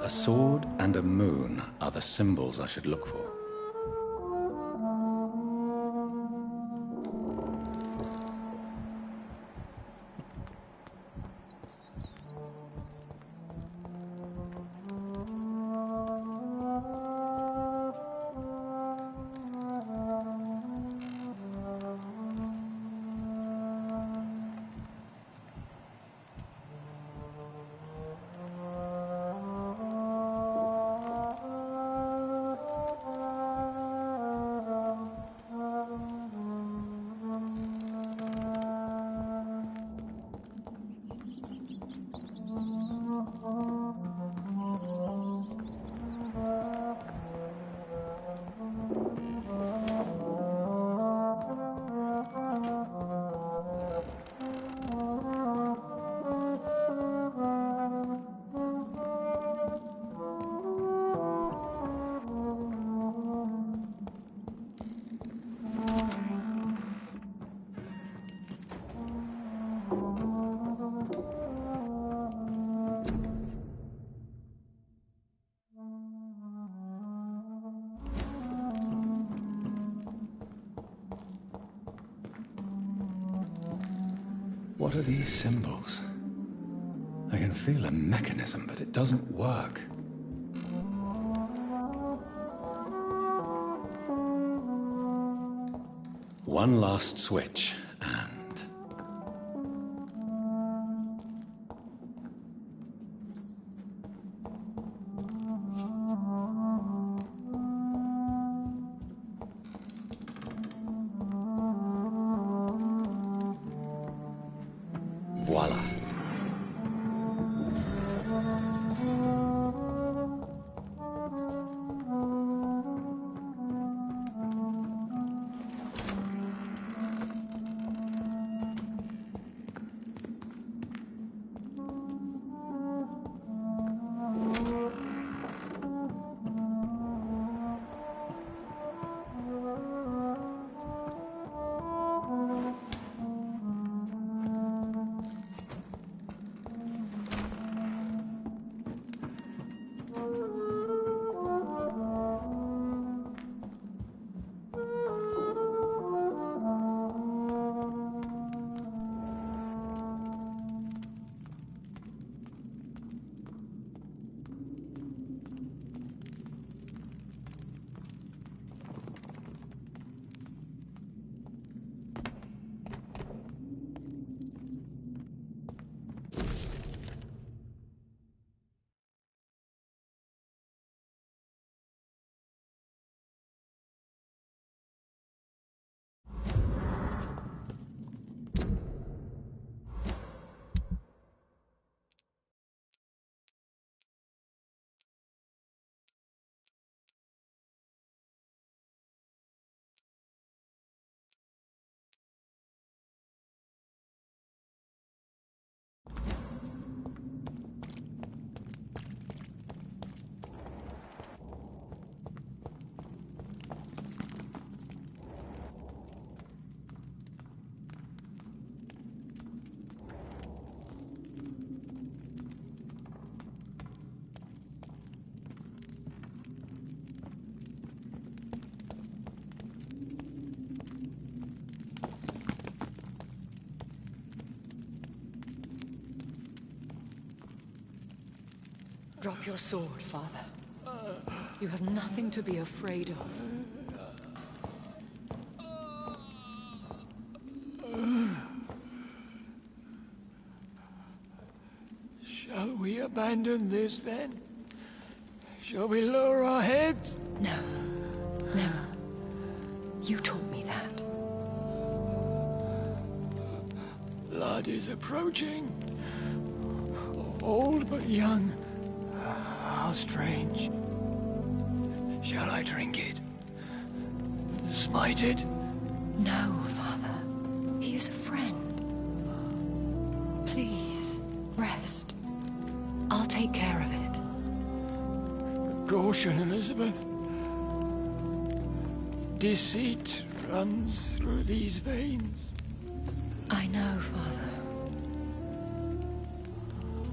A sword and a moon are the symbols I should look for. What are these symbols? I can feel a mechanism, but it doesn't work. One last switch, and... voila. Drop your sword, Father. You have nothing to be afraid of. Shall we abandon this, then? Shall we lower our heads? No. Never. You taught me that. Blood is approaching. Old but young. How strange. Shall I drink it? Smite it? No, Father. He is a friend. Please, rest. I'll take care of it. Caution, Elizabeth. Deceit runs through these veins. I know, Father.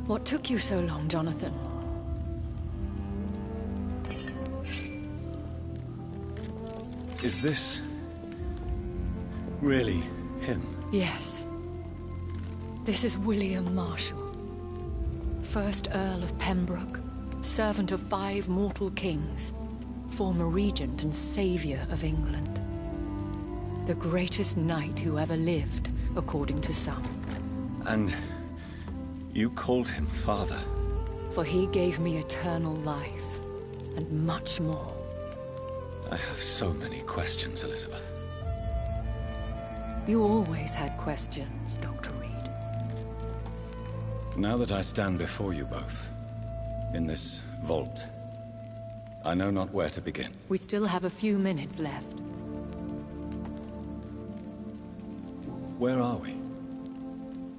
What took you so long, Jonathan? Is this... really him? Yes. This is William Marshall. 1st Earl of Pembroke, servant of 5 mortal kings, former regent and savior of England. The greatest knight who ever lived, according to some. And you called him father? For he gave me eternal life, and much more. I have so many questions, Elizabeth. You always had questions, Dr. Reed. Now that I stand before you both, in this vault, I know not where to begin. We still have a few minutes left. Where are we?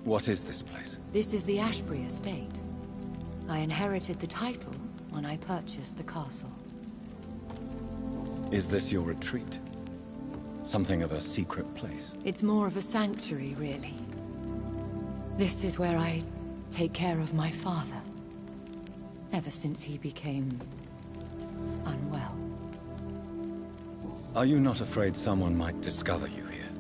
What is this place? This is the Ashbury estate. I inherited the title when I purchased the castle. Is this your retreat? Something of a secret place? It's more of a sanctuary, really. This is where I take care of my father. Ever since he became... unwell. Are you not afraid someone might discover you here?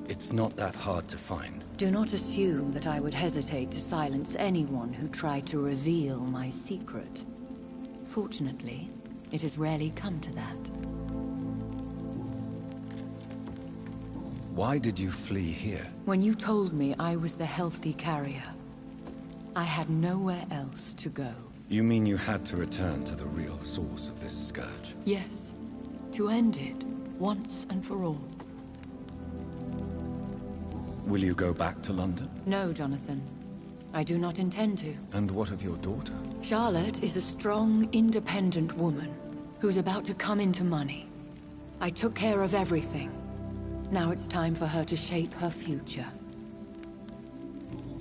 It's not that hard to find. Do not assume that I would hesitate to silence anyone who tried to reveal my secret. Fortunately, it has rarely come to that. Why did you flee here? When you told me I was the healthy carrier, I had nowhere else to go. You mean you had to return to the real source of this scourge? Yes, to end it, once and for all. Will you go back to London? No, Jonathan. I do not intend to. And what of your daughter? Charlotte is a strong, independent woman who's about to come into money. I took care of everything. Now it's time for her to shape her future.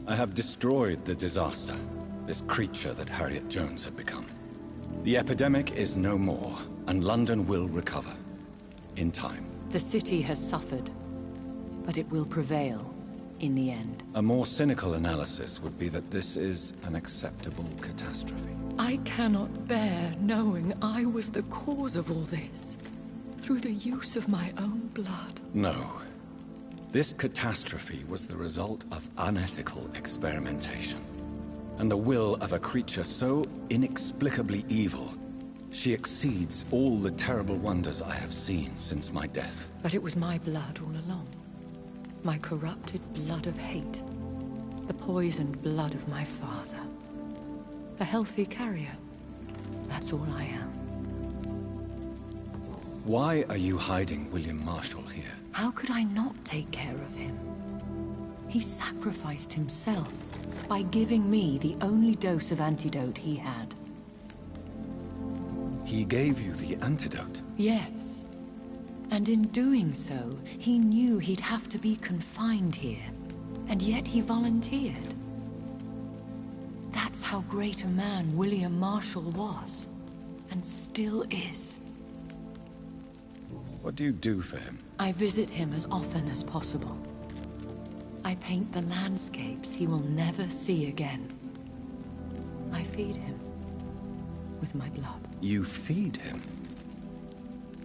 I have destroyed the disaster, this creature that Harriet Jones had become. The epidemic is no more, and London will recover. In time. The city has suffered, but it will prevail in the end. A more cynical analysis would be that this is an acceptable catastrophe. I cannot bear knowing I was the cause of all this, through the use of my own blood. No. This catastrophe was the result of unethical experimentation, and the will of a creature so inexplicably evil, she exceeds all the terrible wonders I have seen since my death. But it was my blood all along. My corrupted blood of hate. The poisoned blood of my father. A healthy carrier. That's all I am. Why are you hiding William Marshall here? How could I not take care of him? He sacrificed himself by giving me the only dose of antidote he had. He gave you the antidote? Yes. And in doing so, he knew he'd have to be confined here. And yet he volunteered. That's how great a man William Marshall was. And still is. What do you do for him? I visit him as often as possible. I paint the landscapes he will never see again. I feed him with my blood. You feed him?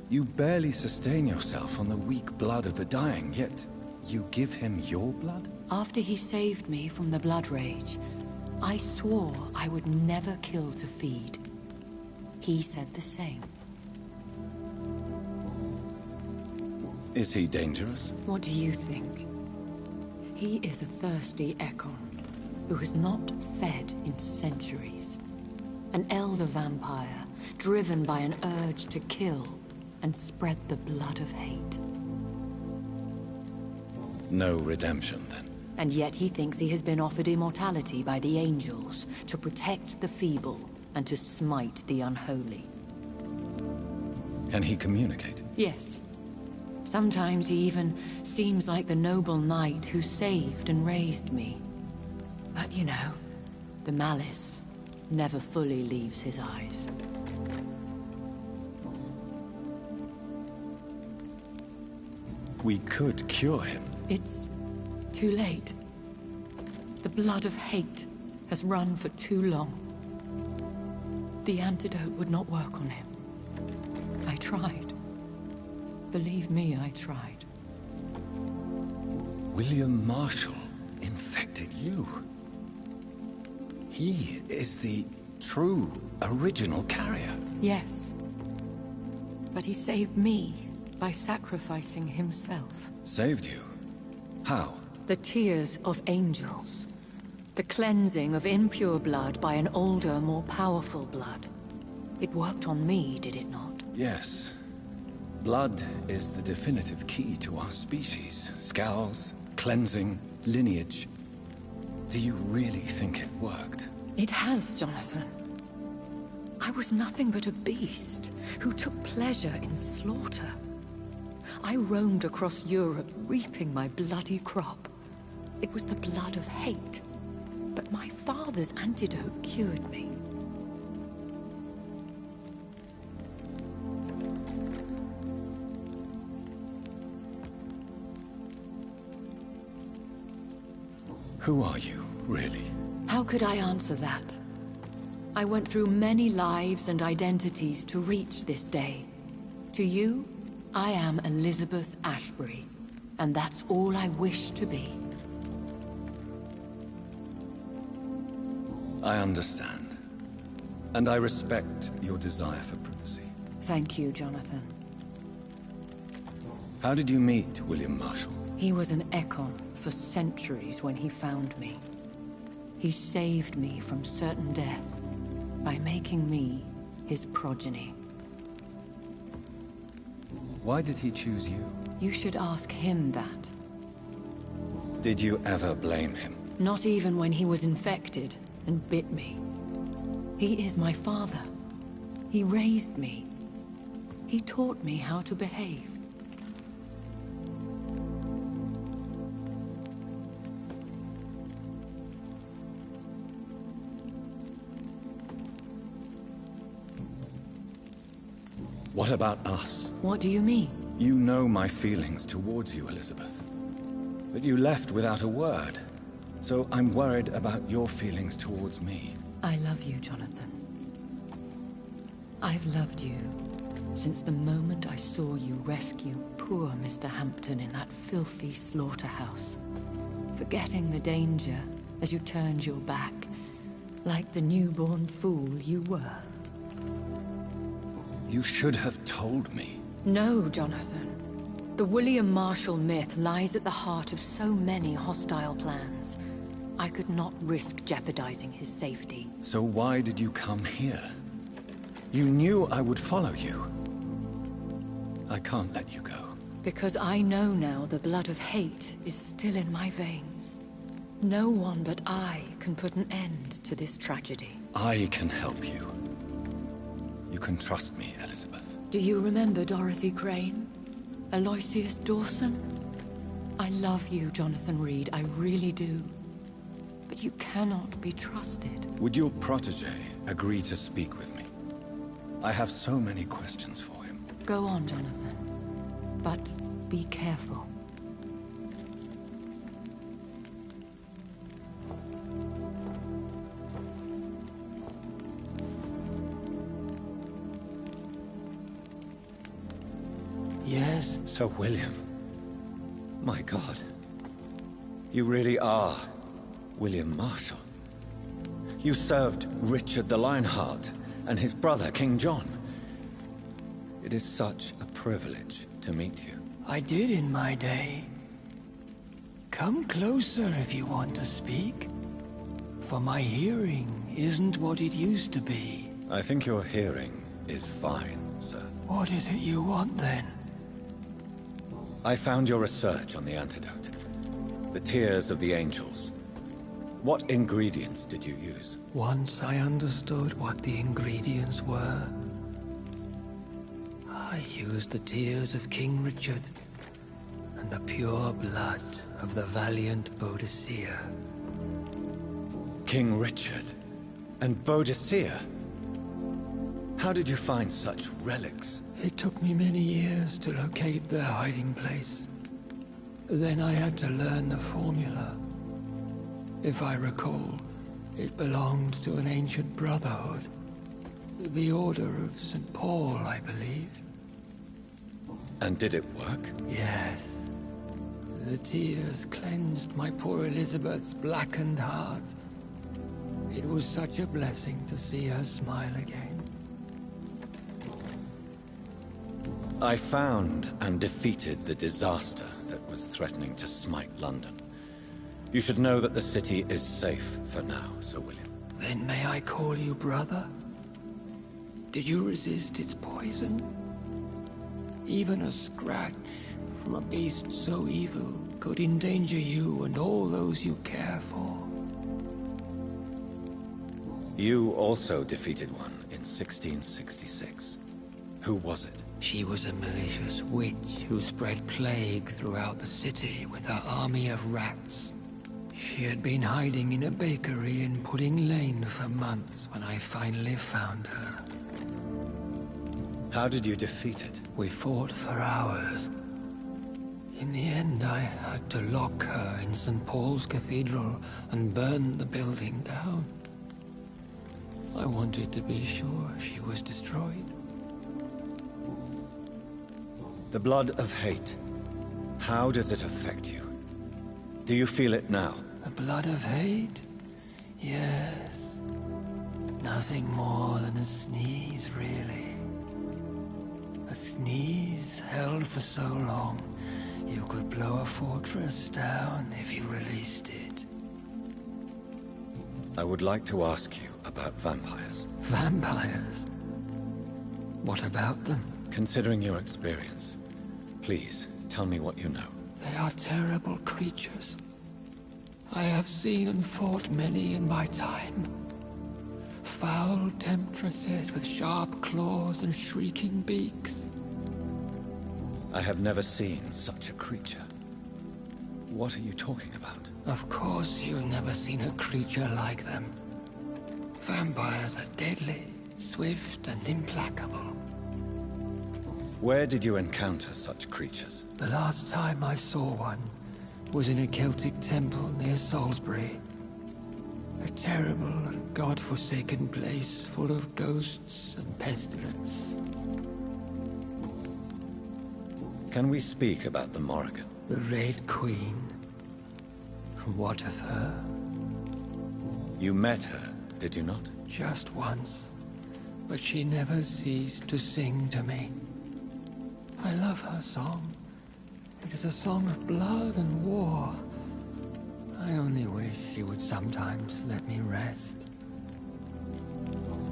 You barely sustain yourself on the weak blood of the dying, yet you give him your blood? After he saved me from the blood rage, I swore I would never kill to feed. He said the same. Is he dangerous? What do you think? He is a thirsty Ekon who has not fed in centuries. An elder vampire, driven by an urge to kill and spread the blood of hate. No redemption, then? And yet he thinks he has been offered immortality by the angels to protect the feeble and to smite the unholy. Can he communicate? Yes. Sometimes he even seems like the noble knight who saved and raised me. But you know, the malice never fully leaves his eyes. We could cure him. It's too late. The blood of hate has run for too long. The antidote would not work on him. I tried. Believe me, I tried. William Marshall infected you. He is the true, original carrier. Yes. But he saved me by sacrificing himself. Saved you? How? The tears of angels. The cleansing of impure blood by an older, more powerful blood. It worked on me, did it not? Yes. Blood is the definitive key to our species. Scowls, cleansing, lineage. Do you really think it worked? It has, Jonathan. I was nothing but a beast who took pleasure in slaughter. I roamed across Europe, reaping my bloody crop. It was the blood of hate. But my father's antidote cured me. Who are you, really? How could I answer that? I went through many lives and identities to reach this day. To you, I am Elizabeth Ashbury, and that's all I wish to be. I understand. And I respect your desire for privacy. Thank you, Jonathan. How did you meet William Marshall? He was an Ekon for centuries when he found me. He saved me from certain death by making me his progeny. Why did he choose you? You should ask him that. Did you ever blame him? Not even when he was infected and bit me. He is my father. He raised me. He taught me how to behave. What about us? What do you mean? You know my feelings towards you, Elizabeth. But you left without a word. So I'm worried about your feelings towards me. I love you, Jonathan. I've loved you since the moment I saw you rescue poor Mr. Hampton in that filthy slaughterhouse. Forgetting the danger as you turned your back, like the newborn fool you were. You should have told me. No, Jonathan. The William Marshall myth lies at the heart of so many hostile plans. I could not risk jeopardizing his safety. So why did you come here? You knew I would follow you. I can't let you go. Because I know now the blood of hate is still in my veins. No one but I can put an end to this tragedy. I can help you. You can trust me, Elizabeth. Do you remember Dorothy Crane? Aloysius Dawson? I love you, Jonathan Reed, I really do. But you cannot be trusted. Would your protege agree to speak with me? I have so many questions for him. Go on, Jonathan. But be careful. Yes? Sir William. My God. You really are William Marshall. You served Richard the Lionheart and his brother, King John. It is such a privilege to meet you. I did in my day. Come closer if you want to speak. For my hearing isn't what it used to be. I think your hearing is fine, sir. What is it you want then? I found your research on the antidote. The tears of the angels. What ingredients did you use? Once I understood what the ingredients were, I used the tears of King Richard and the pure blood of the valiant Boadicea. King Richard and Boadicea? How did you find such relics? It took me many years to locate their hiding place. Then I had to learn the formula. If I recall, it belonged to an ancient brotherhood. The Order of St. Paul, I believe. And did it work? Yes. The tears cleansed my poor Elizabeth's blackened heart. It was such a blessing to see her smile again. I found and defeated the disaster that was threatening to smite London. You should know that the city is safe for now, Sir William. Then may I call you brother? Did you resist its poison? Even a scratch from a beast so evil could endanger you and all those you care for. You also defeated one in 1666. Who was it? She was a malicious witch who spread plague throughout the city with her army of rats. She had been hiding in a bakery in Pudding Lane for months when I finally found her. How did you defeat it? We fought for hours. In the end, I had to lock her in St. Paul's Cathedral and burn the building down. I wanted to be sure she was destroyed. The blood of hate. How does it affect you? Do you feel it now? The blood of hate? Yes. Nothing more than a sneeze, really. A sneeze held for so long, you could blow a fortress down if you released it. I would like to ask you about vampires. Vampires? What about them? Considering your experience, please tell me what you know. They are terrible creatures. I have seen and fought many in my time. Foul temptresses with sharp claws and shrieking beaks. I have never seen such a creature. What are you talking about? Of course you've never seen a creature like them. Vampires are deadly, swift and implacable. Where did you encounter such creatures? The last time I saw one was in a Celtic temple near Salisbury. A terrible and god-forsaken place full of ghosts and pestilence. Can we speak about the Morrigan? The Red Queen. What of her? You met her, did you not? Just once. But she never ceased to sing to me. I love her song. It is a song of blood and war. I only wish she would sometimes let me rest.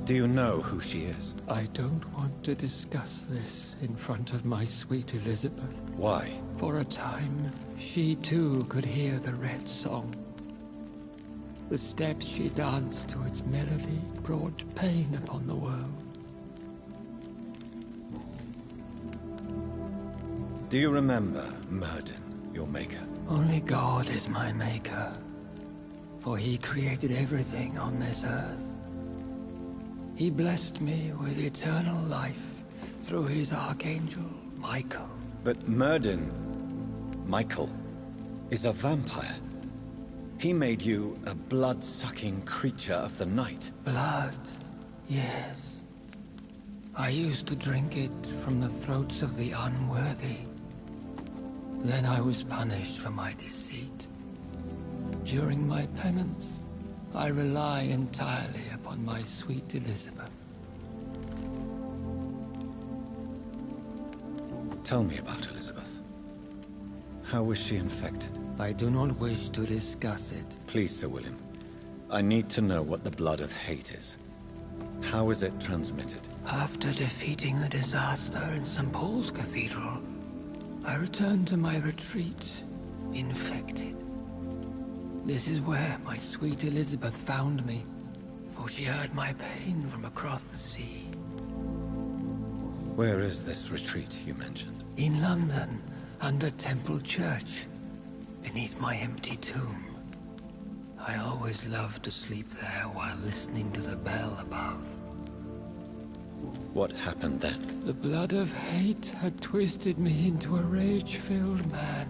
Do you know who she is? I don't want to discuss this in front of my sweet Elizabeth. Why? For a time, she too could hear the Red Song. The steps she danced to its melody brought pain upon the world. Do you remember Myrddin, your maker? Only God is my maker, for he created everything on this earth. He blessed me with eternal life through his archangel, Michael. But Myrddin, Michael, is a vampire. He made you a blood-sucking creature of the night. Blood, yes. I used to drink it from the throats of the unworthy. Then I was punished for my deceit. During my penance, I rely entirely upon my sweet Elizabeth. Tell me about Elizabeth. How was she infected? I do not wish to discuss it. Please, Sir William. I need to know what the blood of hate is. How is it transmitted? After defeating the disaster in St. Paul's Cathedral, I returned to my retreat, infected. This is where my sweet Elizabeth found me, for she heard my pain from across the sea. Where is this retreat you mentioned? In London, under Temple Church, beneath my empty tomb. I always loved to sleep there while listening to the bell above. What happened then? The blood of hate had twisted me into a rage-filled man.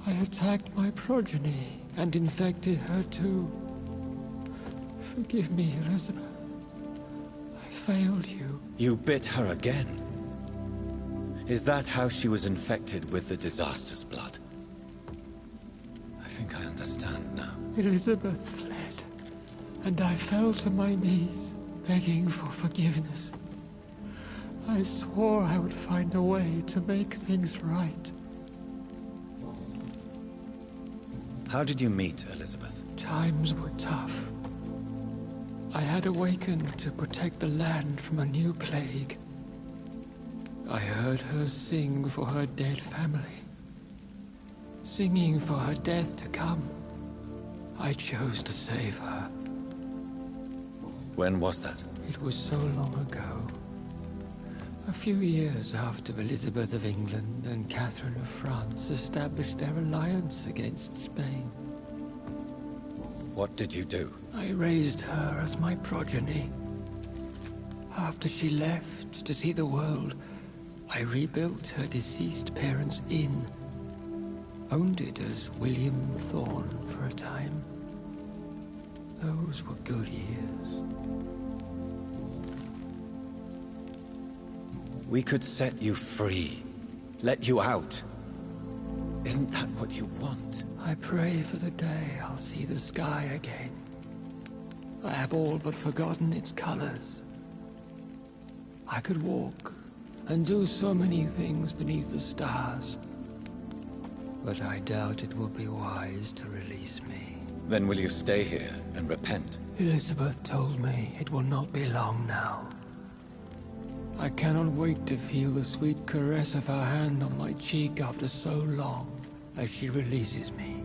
I attacked my progeny and infected her too. Forgive me, Elizabeth. I failed you. You bit her again? Is that how she was infected with the disaster's blood? I think I understand now. Elizabeth fled, and I fell to my knees, begging for forgiveness. I swore I would find a way to make things right. How did you meet Elizabeth? Times were tough. I had awakened to protect the land from a new plague. I heard her sing for her dead family. Singing for her death to come. I chose to save her. When was that? It was so long ago. A few years after Elizabeth of England and Catherine of France established their alliance against Spain. What did you do? I raised her as my progeny. After she left to see the world, I rebuilt her deceased parents' inn. Owned it as William Thorne for a time. Those were good years. We could set you free. Let you out. Isn't that what you want? I pray for the day I'll see the sky again. I have all but forgotten its colors. I could walk and do so many things beneath the stars. But I doubt it will be wise to release me. Then will you stay here and repent? Elizabeth told me it will not be long now. I cannot wait to feel the sweet caress of her hand on my cheek after so long, as she releases me.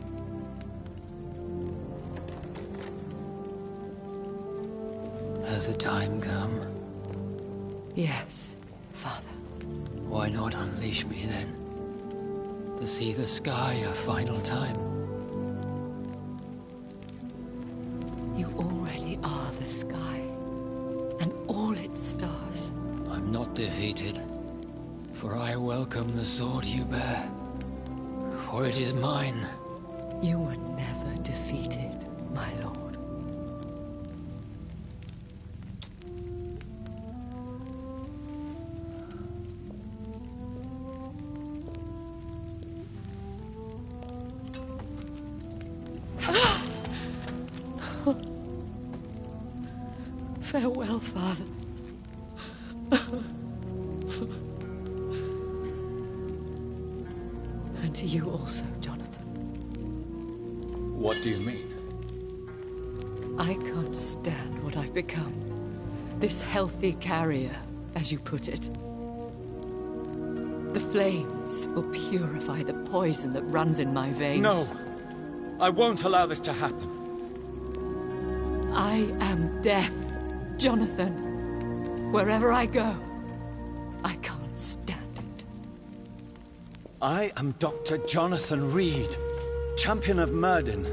Has the time come? Yes, Father. Why not unleash me then? To see the sky a final time? You already are the sky, and all its stars. I'm not defeated, for I welcome the sword you bear, for it is mine. You were never defeated, my lord. Farewell, Father. And to you also, Jonathan. What do you mean? I can't stand what I've become. This healthy carrier, as you put it. The flames will purify the poison that runs in my veins. No! I won't allow this to happen. I am death, Jonathan. Wherever I go, I can't stand it. I am Dr. Jonathan Reed, champion of Myrddin,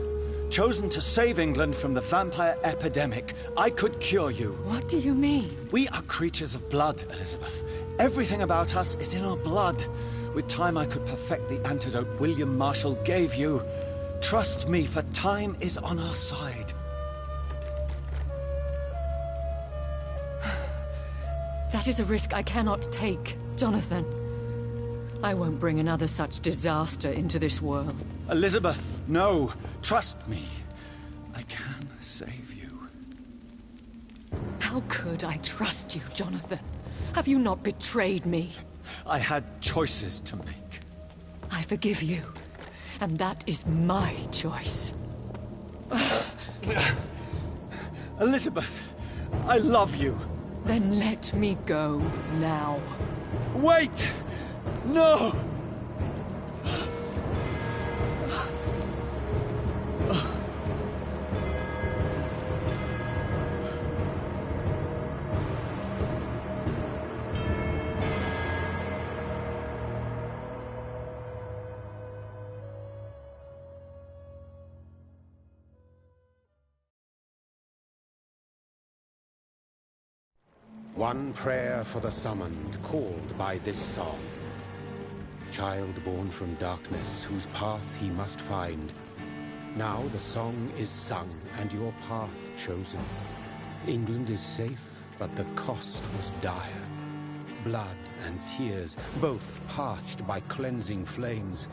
chosen to save England from the vampire epidemic. I could cure you. What do you mean? We are creatures of blood, Elizabeth. Everything about us is in our blood. With time, I could perfect the antidote William Marshall gave you. Trust me, for time is on our side. That is a risk I cannot take, Jonathan. I won't bring another such disaster into this world. Elizabeth, no. Trust me. I can save you. How could I trust you, Jonathan? Have you not betrayed me? I had choices to make. I forgive you, and that is my choice. Elizabeth, I love you. Then let me go now. Wait! No! One prayer for the summoned, called by this song. Child born from darkness, whose path he must find. Now the song is sung, and your path chosen. England is safe, but the cost was dire. Blood and tears, both parched by cleansing flames.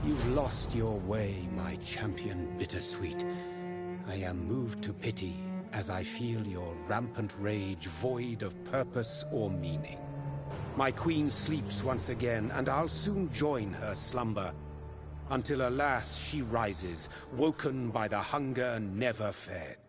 You've lost your way, my champion bittersweet. I am moved to pity as I feel your rampant rage void of purpose or meaning. My queen sleeps once again, and I'll soon join her slumber. Until alas, she rises, woken by the hunger never fed.